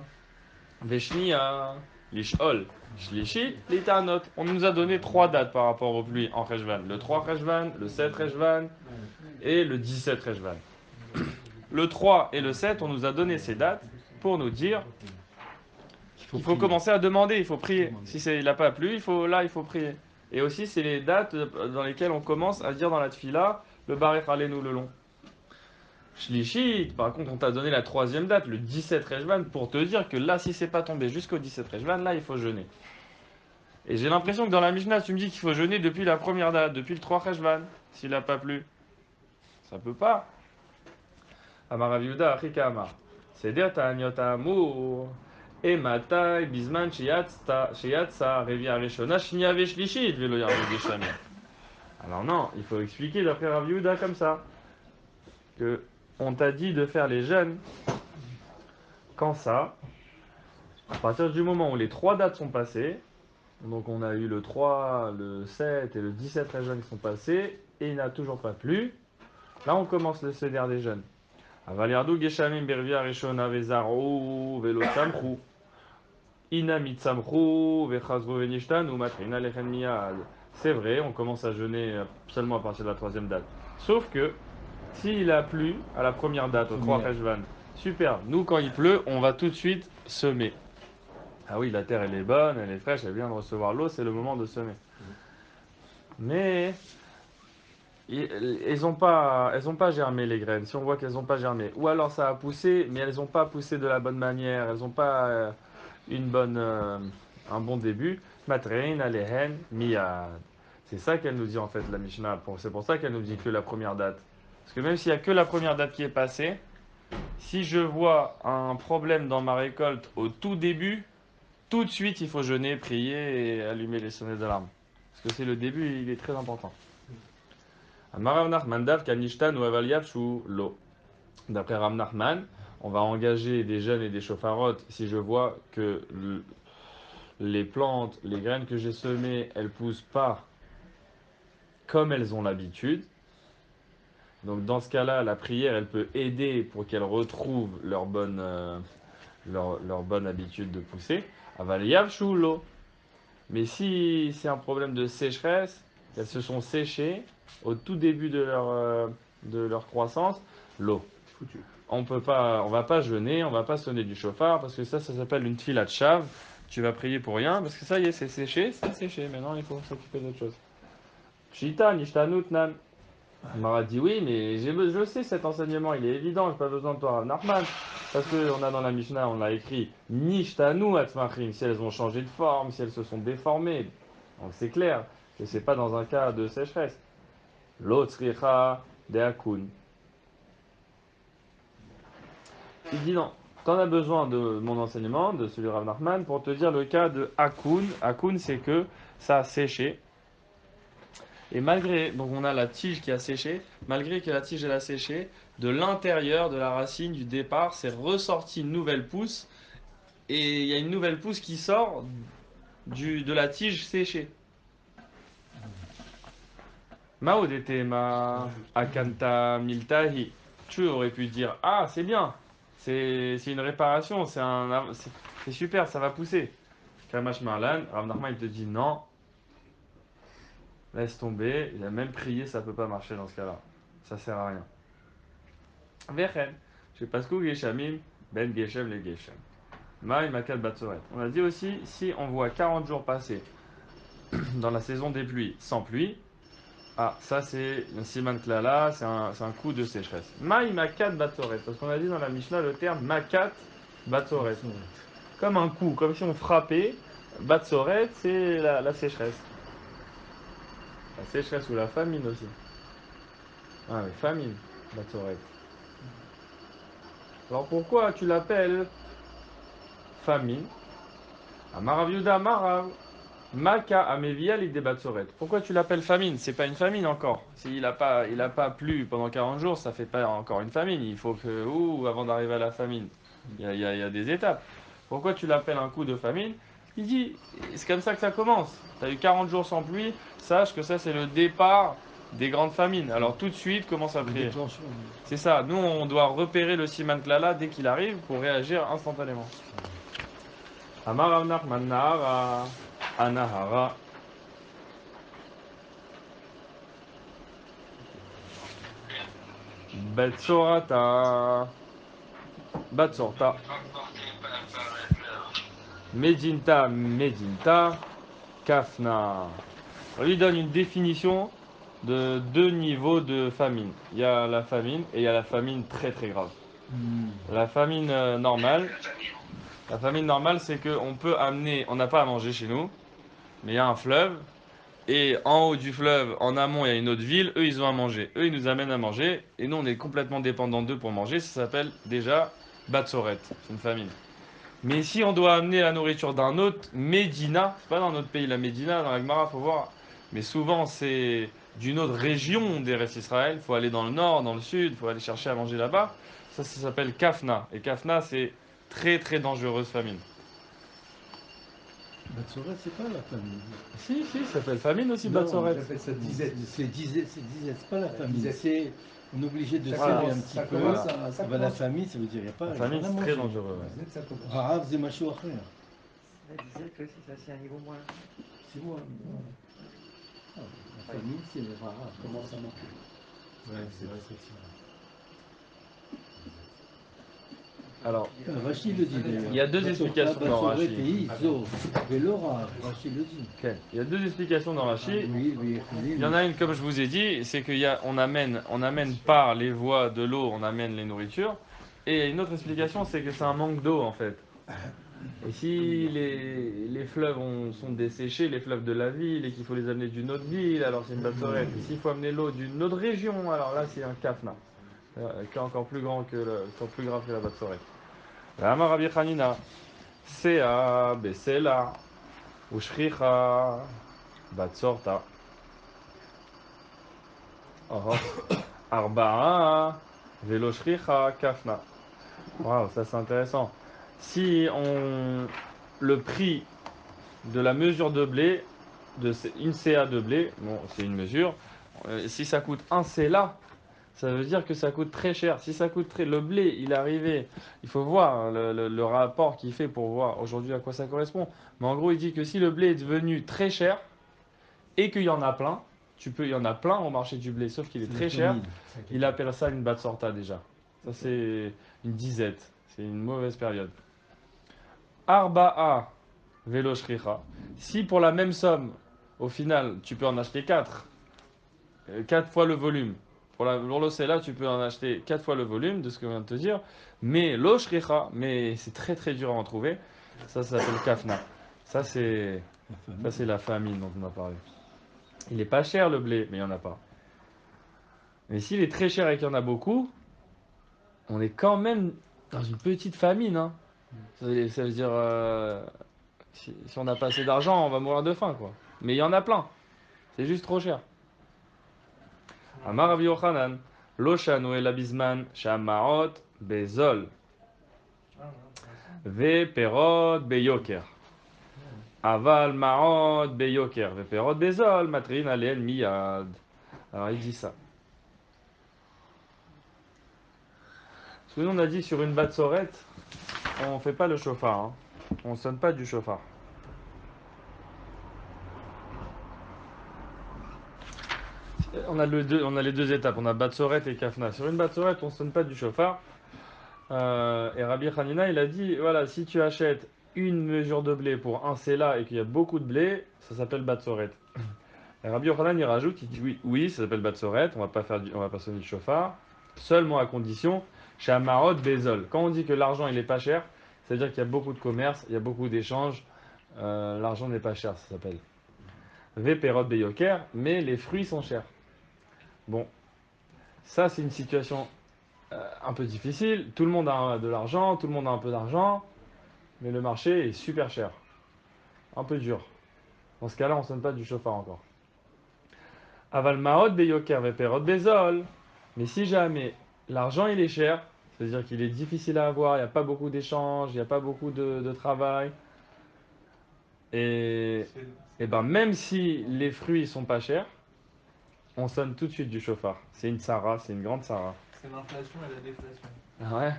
Veshnia. Lishol. Shlishit. Litanot. On nous a donné 3 dates par rapport aux pluies en Cheshvan. Le 3 Cheshvan, le 7 Cheshvan et le 17 Cheshvan. Le 3 et le 7, on nous a donné ces dates pour nous dire qu'il faut commencer à demander, il faut prier. Si il n'a pas plu, il faut prier. Et aussi, c'est les dates dans lesquelles on commence à dire dans la tfila le Barech Aleinu le long. Shlishit, par contre, on t'a donné la 3e date, le 17 Rejvan, pour te dire que là, si c'est pas tombé jusqu'au 17 Rejvan, là, il faut jeûner. Et j'ai l'impression que dans la Mishnah, tu me dis qu'il faut jeûner depuis la première date, depuis le 3 Rejvan, s'il n'a pas plu. Ça peut pas. Amar Rav Yehuda, Achika Amar. Seder Ta'aniot Ha'amur. Et Matai, Bisman, Sheyatsa, Revia Rishona, Shnia Veshlishit, Velo Yardu Geshamim. Alors non, il faut expliquer d'après Rav Yehuda comme ça. Que on t'a dit de faire les jeûnes quand ça, à partir du moment où les 3 dates sont passées, donc on a eu le 3, le 7 et le 17 jeûnes qui sont passés, et il n'a toujours pas plu, là on commence le seder des jeûnes. Avaliardou geshamim bervia rishona vezaru velo samchu inamit samchu vechazvo venishtan ou matrina lechen miyad. C'est vrai, on commence à jeûner seulement à partir de la 3e date. Sauf que s'il a plu à la première date, au 3 Rejvan, super. Nous, quand il pleut, on va tout de suite semer. Ah oui, la terre, elle est bonne, elle est fraîche, elle vient de recevoir l'eau, c'est le moment de semer. Mais elles n'ont pas germé, les graines. Si on voit qu'elles n'ont pas germé, ou alors ça a poussé, mais elles n'ont pas poussé de la bonne manière, elles n'ont pas un bon début. Matrein, alehen, miyad. C'est ça qu'elle nous dit en fait, la Mishnah. C'est pour ça qu'elle nous dit que la première date. Parce que même s'il n'y a que la première date qui est passée, si je vois un problème dans ma récolte au tout début, tout de suite il faut jeûner, prier et allumer les sonnettes d'alarme. Parce que c'est le début, il est très important. D'après Ram Nachman, on va engager des jeûnes et des chauffarotes si je vois que les plantes, les graines que j'ai semées, elles poussent pas comme elles ont l'habitude. Donc dans ce cas-là, la prière, elle peut aider pour qu'elles retrouvent leur bonne habitude de pousser. Aval yavshu l'eau. Mais si c'est un problème de sécheresse, qu'elles se sont séchées au tout début de leur croissance, l'eau. Foutu. On va pas jeûner, on va pas sonner du chauffard parce que ça s'appelle une tfilat shav. Tu vas prier pour rien parce que ça y est, c'est séché, c'est séché. Maintenant, il faut s'occuper d'autre chose. Shita nishtanut nan. Il m'a dit oui, mais je sais cet enseignement, il est évident, j'ai pas besoin de toi, Rav Nachman. Parce qu'on a dans la Mishnah, on a écrit Nishtanu atmachim, si elles ont changé de forme, si elles se sont déformées. Donc c'est clair que c'est pas dans un cas de sécheresse. L'otzricha de akun. Il dit non, t'en as besoin de mon enseignement, de celui de Rav Nachman, pour te dire le cas de akun. Akun, c'est que ça a séché. Et malgré, donc on a la tige qui a séché, malgré que la tige elle a séché, de l'intérieur de la racine du départ, c'est ressorti une nouvelle pousse, et il y a une nouvelle pousse qui sort de la tige séchée. Maodete ma akanta miltahi. Tu aurais pu dire, ah c'est bien, c'est une réparation, c'est super, ça va pousser. Kamash Marlan, Rav Nachman il te dit non. Laisse tomber, il a même prié, ça peut pas marcher dans ce cas-là. Ça sert à rien. Vechen, je passe que Geshamim, Ben Geshem le Geshem. Maï Makat Batsoret. On a dit aussi, si on voit 40 jours passer dans la saison des pluies sans pluie, ah, ça c'est un Siman Klala, c'est un coup de sécheresse. Maï Makat Batsoret, parce qu'on a dit dans la Mishnah le terme Makat Batsoret. Comme un coup, comme si on frappait. Batsoret, c'est la sécheresse. La sécheresse ou la famine aussi. Ah, mais famine, Batsoret. Alors pourquoi tu l'appelles famine? Amarav Yuda Amarav. Maka Amevia l'idée Batsoret. Pourquoi tu l'appelles famine? C'est pas une famine encore. S'il a pas plu pendant 40 jours, ça fait pas encore une famine. Il faut que, avant d'arriver à la famine, il y a des étapes. Pourquoi tu l'appelles un coup de famine? Il dit, c'est comme ça que ça commence. Tu as eu 40 jours sans pluie, sache que ça c'est le départ des grandes famines. Alors tout de suite, commence à prier. C'est ça, nous on doit repérer le Siman Klala dès qu'il arrive pour réagir instantanément. Amar Rav Nachman Nahara Anahara. Betsorata Batsorta Medinta Medinta Kafna. On lui donne une définition de deux niveaux de famine. Il y a la famine et il y a la famine très très grave. La famine normale, c'est qu'on peut amener, on n'a pas à manger chez nous, mais il y a un fleuve, et en haut du fleuve, en amont, il y a une autre ville, eux ils ont à manger. Eux ils nous amènent à manger, et nous on est complètement dépendants d'eux pour manger, ça s'appelle déjà Batsoret, c'est une famine. Mais si on doit amener la nourriture d'un autre, Médina, c'est pas dans notre pays la Médina, dans la Gemara, faut voir, mais souvent c'est d'une autre région des restes Israël, il faut aller dans le nord, dans le sud, il faut aller chercher à manger là-bas. Ça s'appelle Kafna, et Kafna c'est très très dangereuse famine. Batsoret, c'est pas la famine. Si, ça s'appelle famine aussi, Non, Batsoret. J'appelle ça disette. C'est disette, c'est pas la famine. Disette. C'est on est obligé de Ça serrer commence, un petit ça peu. commence, Ah ça bah, la commence. famine, ça veut dire il n'y a pas. La famine rien à c'est très manger. dangereux. Ouais. Disette, ça commence. Rahav, c'est macho à faire. La disette aussi, ça c'est un niveau moins. C'est moi. Ah, la famine, c'est le Rahav. Comment ça marche? Ouais, c'est vrai, effectivement. Alors, Rachi le dit d'ailleurs. il y a deux explications dans Rachi. Rachi le dit. Ok. Il y a deux explications dans Rachi. Oui. Il y en a une, comme je vous ai dit, c'est qu'on amène par les voies de l'eau, on amène les nourritures. Et une autre explication, c'est que c'est un manque d'eau en fait. Et si les fleuves sont desséchés, les fleuves de la ville, et qu'il faut les amener d'une autre ville, alors c'est une batsorette. Et s'il faut amener l'eau d'une autre région, alors là c'est un kafna. Qui est encore plus grave que la batsorette. Amar Rabbi Chanina, Sea Besela Ushricha Batsorta. Arba'a Velo Shricha Kafna. Waouh, ça c'est intéressant. Si le prix de la mesure de blé, une CA de blé, bon c'est une mesure, si ça coûte un CELA, ça veut dire que ça coûte très cher. Si ça coûte très... Le blé, il est arrivé, il faut voir hein, le rapport qu'il fait pour voir aujourd'hui à quoi ça correspond. Mais en gros, il dit que si le blé est devenu très cher et qu'il y en a plein, il y en a plein au marché du blé, sauf qu'il est très cher, il appelle ça une batsorta déjà. Ça, c'est une disette. C'est une mauvaise période. Arba'a velo shricha. Si pour la même somme, au final, tu peux en acheter 4, 4 fois le volume. Pour l'ocella, tu peux en acheter 4 fois le volume de ce que je viens de te dire. Mais lo shricha, mais c'est très très dur à en trouver. Ça s'appelle kafna. Ça c'est la famine dont on a parlé. Il est pas cher le blé, mais il n'y en a pas. Mais s'il est très cher et qu'il y en a beaucoup, on est quand même dans une petite famine. Hein. Ça veut dire, si on n'a pas assez d'argent, on va mourir de faim, quoi. Mais il y en a plein. C'est juste trop cher. Amar Rabbi Yochanan, lo shanu el abizman shamaot bezol, ve perot beyoker. Aval maot beyoker, ve perot bezol, matrin alel miyad. Alors il dit ça. Parce que nous on a dit sur une batsorette, on fait pas le chauffard. Hein. On sonne pas du chauffard. On a les deux étapes, on a batsorette et kafna. Sur une batsorette, on sonne pas du chauffard. Et Rabbi Hanina, il a dit, voilà, si tu achètes une mesure de blé pour un séla et qu'il y a beaucoup de blé, ça s'appelle batsorette. Et Rabbi Yochanan, il rajoute, il dit oui, ça s'appelle batsorette, on va pas sonner du chauffard, seulement à condition, chez Amarot Bezol. Quand on dit que l'argent il est pas cher, c'est-à-dire qu'il y a beaucoup de commerce, il y a beaucoup d'échanges, l'argent n'est pas cher, ça s'appelle. Ve perot beyoker, mais les fruits sont chers. Bon, ça c'est une situation un peu difficile. Tout le monde a de l'argent, tout le monde a un peu d'argent, mais le marché est super cher. Un peu dur. Dans ce cas-là, on ne sonne pas du chauffard encore. Aval maot beyoker ve perot bezol. Mais si jamais l'argent il est cher, c'est-à-dire qu'il est difficile à avoir, il n'y a pas beaucoup d'échanges, il n'y a pas beaucoup de travail, et ben même si les fruits sont pas chers, on sonne tout de suite du chauffard. C'est une tsara, c'est une grande tsara. C'est l'inflation et la déflation. Ah ouais?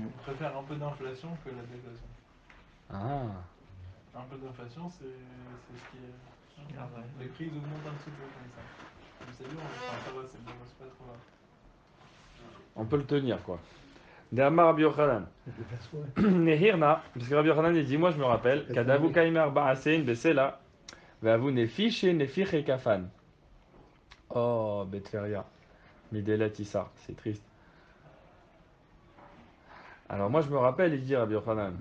On préfère un peu d'inflation que la déflation. Ah. Un peu d'inflation, c'est ce qui est. Les prix ils augmentent un petit peu comme ça. Comme c'est dur, ça va, c'est pas trop grave. On peut le tenir quoi. D'Amar Rabbi Yochanan. Nehirna, parce que Rabbi Yochanan il dit, moi je me rappelle, Kadavu Kaimer Ba'asein Besela, Vavu Nefiche Nefiche Kafan. Oh, Betferia. Midela Tissa, c'est triste. Alors moi je me rappelle, il dit Rabbi Yochanan,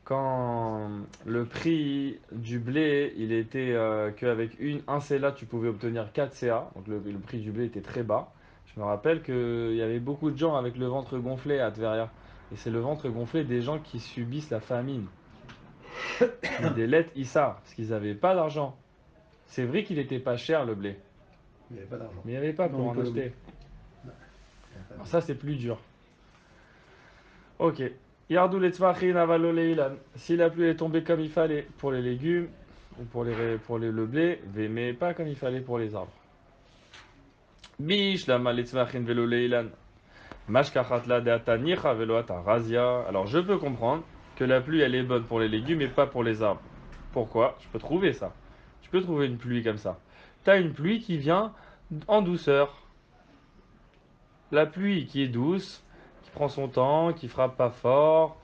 quand le prix du blé, il était qu'avec un CA, tu pouvais obtenir 4 CA, donc le prix du blé était très bas. Je me rappelle qu'il y avait beaucoup de gens avec le ventre gonflé à Tveria. Et c'est le ventre gonflé des gens qui subissent la famine. Des lettres Issa, parce qu'ils n'avaient pas d'argent. C'est vrai qu'il n'était pas cher le blé. Il n'y avait pas d'argent. Mais il n'y avait pas pour en acheter. Alors ça c'est plus dur. Ok. Yardou les tzvachin avalo leilan. Si la pluie est tombée comme il fallait pour les légumes, ou pour le blé, mais pas comme il fallait pour les arbres. Bish lama les tzvachin velo leilan. Mashkachatla de atanicha velo atarazia. Alors je peux comprendre que la pluie elle est bonne pour les légumes et pas pour les arbres. Pourquoi? Je peux trouver ça. Je peux trouver une pluie comme ça. Tu as une pluie qui vient en douceur. La pluie qui est douce, qui prend son temps, qui frappe pas fort.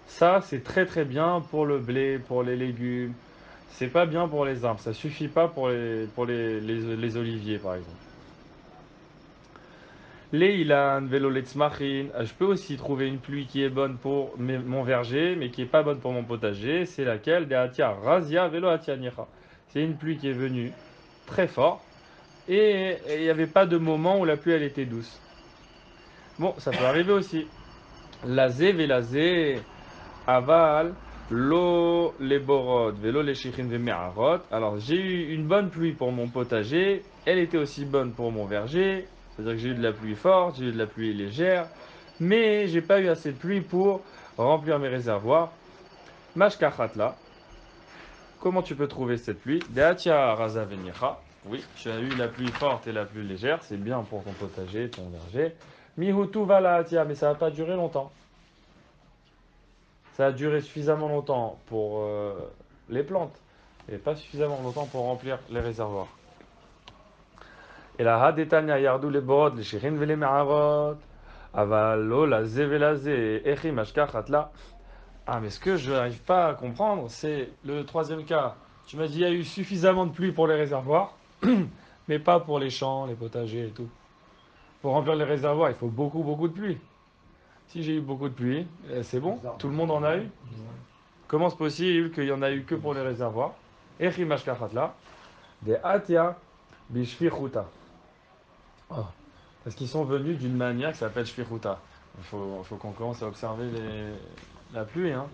Ça, c'est très très bien pour le blé, pour les légumes. C'est pas bien pour les arbres. Ça suffit pas pour les oliviers, par exemple. Les ilan, velo letzmachin. Je peux aussi trouver une pluie qui est bonne pour mon verger, mais qui est pas bonne pour mon potager. C'est laquelle? De atia razia velo atia nicha. C'est une pluie qui est venue très fort. Et il n'y avait pas de moment où la pluie elle était douce. Bon, ça peut arriver aussi. Lazé velazé aval lo les borod velo les shichin veme'arot. Alors j'ai eu une bonne pluie pour mon potager. Elle était aussi bonne pour mon verger. C'est-à-dire que j'ai eu de la pluie forte, j'ai eu de la pluie légère. Mais j'ai pas eu assez de pluie pour remplir mes réservoirs. Mashkachatla. Comment tu peux trouver cette pluie? Deatia raza venicha. Oui, tu as eu la pluie forte et la pluie légère, c'est bien pour ton potager, ton verger. Mihutu valatia, mais ça va pas durer longtemps. Ça a duré suffisamment longtemps pour les plantes, et pas suffisamment longtemps pour remplir les réservoirs. Et la hadetania yardou les borod, les shirin vele me'arot, avalo la zevelaze et echim ashkachatla. Ah, mais ce que je n'arrive pas à comprendre, c'est le troisième cas. Tu m'as dit qu'il y a eu suffisamment de pluie pour les réservoirs, mais pas pour les champs, les potagers et tout. Pour remplir les réservoirs, il faut beaucoup, beaucoup de pluie. Si j'ai eu beaucoup de pluie, c'est bon, tout le monde en a eu. Comment c'est possible qu'il n'y en a eu que pour les réservoirs? Echim ashkachatla, des atia bishfichuta. Oh. Parce qu'ils sont venus d'une manière qui s'appelle shfichuta. Il faut qu'on commence à observer la pluie. Hein.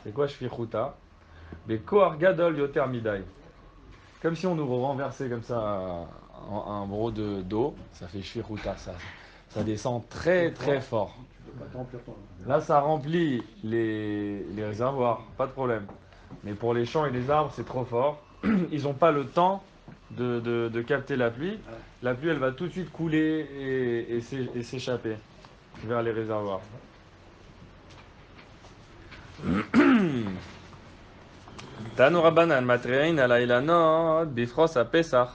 C'est quoi shfichuta? Mais kohar gadol yoter midai. Comme si on nous renversait comme ça un bro d'eau, ça fait shfichuta, ça descend très très fort. Là, ça remplit les réservoirs, pas de problème. Mais pour les champs et les arbres, c'est trop fort. Ils n'ont pas le temps de capter la pluie. La pluie, elle va tout de suite couler et s'échapper vers les réservoirs. Tanu Rabbanan matrein ala ilanot bifros ha-pesach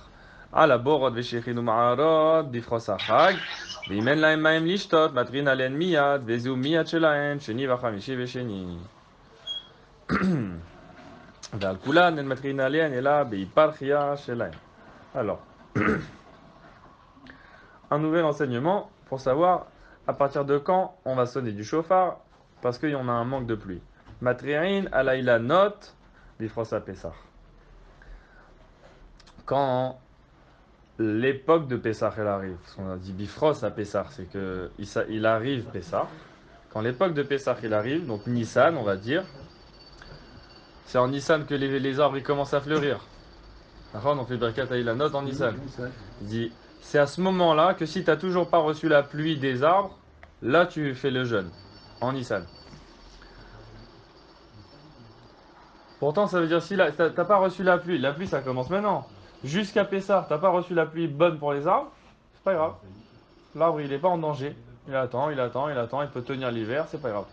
ala borot v'shechinu ma'arot bifros ha-chag v'imen lahem maim lishtot matrin alen miyad vezu miyad shelahem sheni v'chamishi v'sheni ve'al kulan en matrin alen ela b'iparchia shelahem. Alors, un nouvel enseignement pour savoir à partir de quand on va sonner du chauffard parce qu'il y en a un manque de pluie. Matrein ala ilanot bifros ha-pesach. Quand l'époque de Pessah elle arrive, parce qu'on a dit Bifros à Pessah, c'est que il arrive Pessah. Quand l'époque de Pessah il arrive, donc Nissan on va dire, c'est en Nissan que les arbres ils commencent à fleurir. D'accord, on fait Birkat Ha'ilanot en Nissan. Il dit, c'est à ce moment-là que si tu n'as toujours pas reçu la pluie des arbres, là tu fais le jeûne, en Nissan. Pourtant ça veut dire si tu n'as pas reçu la pluie ça commence maintenant. Jusqu'à Pessah, t'as pas reçu la pluie bonne pour les arbres, c'est pas grave. L'arbre il n'est pas en danger. Il attend, il peut tenir l'hiver, c'est pas grave.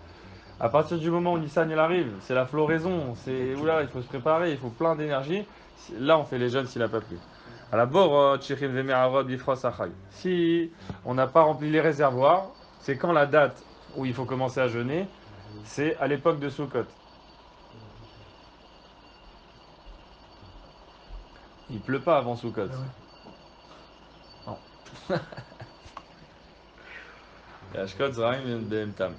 À partir du moment où Nissan il arrive, c'est la floraison, c'est oula, il faut se préparer, il faut plein d'énergie. Là on fait les jeûnes s'il n'a pas plu. À la borot, shirin ve'me'arot bifros ha-chag. Si on n'a pas rempli les réservoirs, c'est quand la date où il faut commencer à jeûner, c'est à l'époque de Sukkot. Il pleut pas avant Sukkot. Non. Ashkot zraim be'emtam.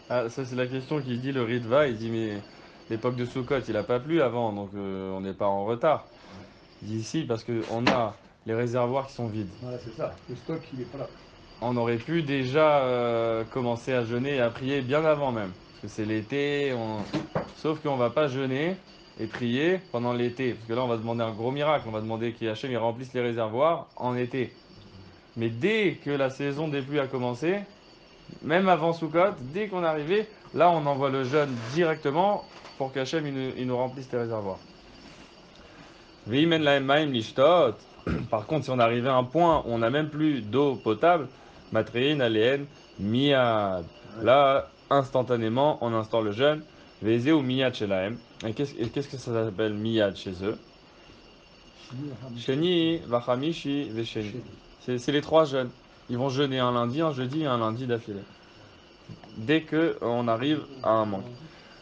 Ah, ça c'est la question qui dit le Ritva, il dit mais l'époque de Sukkot il n'a pas plu avant donc on n'est pas en retard. Il dit ici parce qu'on a les réservoirs qui sont vides. Voilà, c'est ça. Le stock, il n'est pas là. On aurait pu déjà commencer à jeûner et à prier bien avant même. Parce que c'est l'été, sauf qu'on ne va pas jeûner et prier pendant l'été. Parce que là on va demander un gros miracle, on va demander qu'Hachem il remplisse les réservoirs en été. Mais dès que la saison des pluies a commencé, même avant Sukkot, dès qu'on est arrivé, là on envoie le jeûne directement pour qu'Hachem il nous remplisse les réservoirs. Veimen lahem maim lishtot. Par contre, si on arrivait à un point où on n'a même plus d'eau potable, matrein aléen miyad. Là, instantanément, on instaure le jeûne. Veze ou miyad shelahem. Et qu'est-ce que ça s'appelle miyad chez eux? Sheni, vachamishi, vesheni. C'est les trois jeûnes. Ils vont jeûner un lundi, un jeudi et un lundi d'affilée. Dès qu'on arrive à un manque.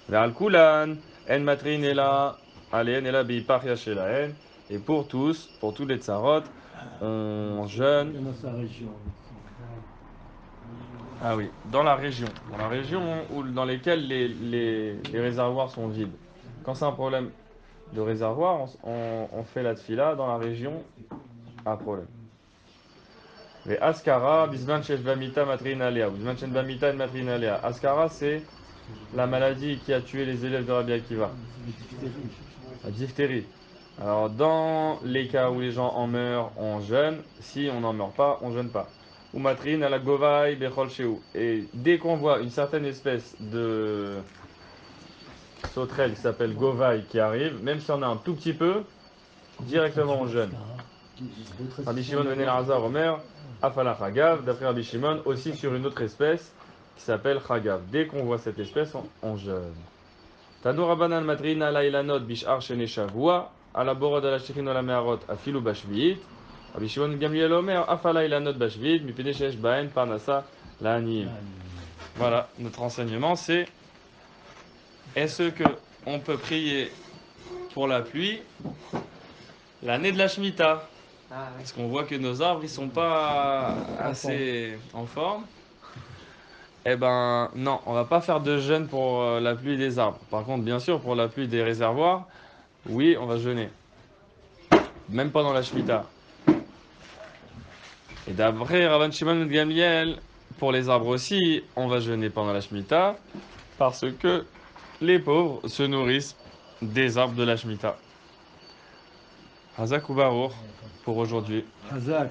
Ve'al kulan, en matrein ela, aléen ela biparia shelahem. Et pour tous les tsarot, on jeûne. Dans sa région. Ah oui, dans la région dans lesquelles les réservoirs sont vides. Quand c'est un problème de réservoir, on fait la tfila dans la région à problème. Mais Askara, Bisman Shesh Bamita Matrin Alea, Bisman Shesh Bamita et Matrin Alea. Askara, c'est la maladie qui a tué les élèves de Rabbi Akiva. La diphtérie. Alors, dans les cas où les gens en meurent, on jeûne. Si on n'en meurt pas, on jeûne pas. Ou Matrin à la Govaï Bechol Shehu. Et dès qu'on voit une certaine espèce de sauterelle qui s'appelle Govaï qui arrive, même si on a un tout petit peu, directement on jeûne. Rabbi Shimon Ben Elazar Omer, Afala Chagav, d'après Rabbi Shimon, aussi sur une autre espèce qui s'appelle Chagav. Dès qu'on voit cette espèce, on jeûne. Tano Rabbanan Matrina Lailanot Bishar Shene Shavua, ala Borod ala Shechin ala Meharot, Afilu Bashviit, Rabbi Shimon Gamliel Omer, Afala Ilanot Bashviit, Mipene Shesh Baen Parnasa La'anim. Voilà, notre enseignement c'est est-ce que on peut prier pour la pluie l'année de la Shemitah? Parce qu'on voit que nos arbres, ils sont pas assez en forme. Eh ben, non, on va pas faire de jeûne pour la pluie des arbres. Par contre, bien sûr, pour la pluie des réservoirs, oui, on va jeûner. Même pendant la Shemitah. Et d'après Rabban Shimon ben Gamliel, pour les arbres aussi, on va jeûner pendant la Shemitah, parce que les pauvres se nourrissent des arbres de la Shemitah. Hazak ou Baruch pour aujourd'hui. Hazak.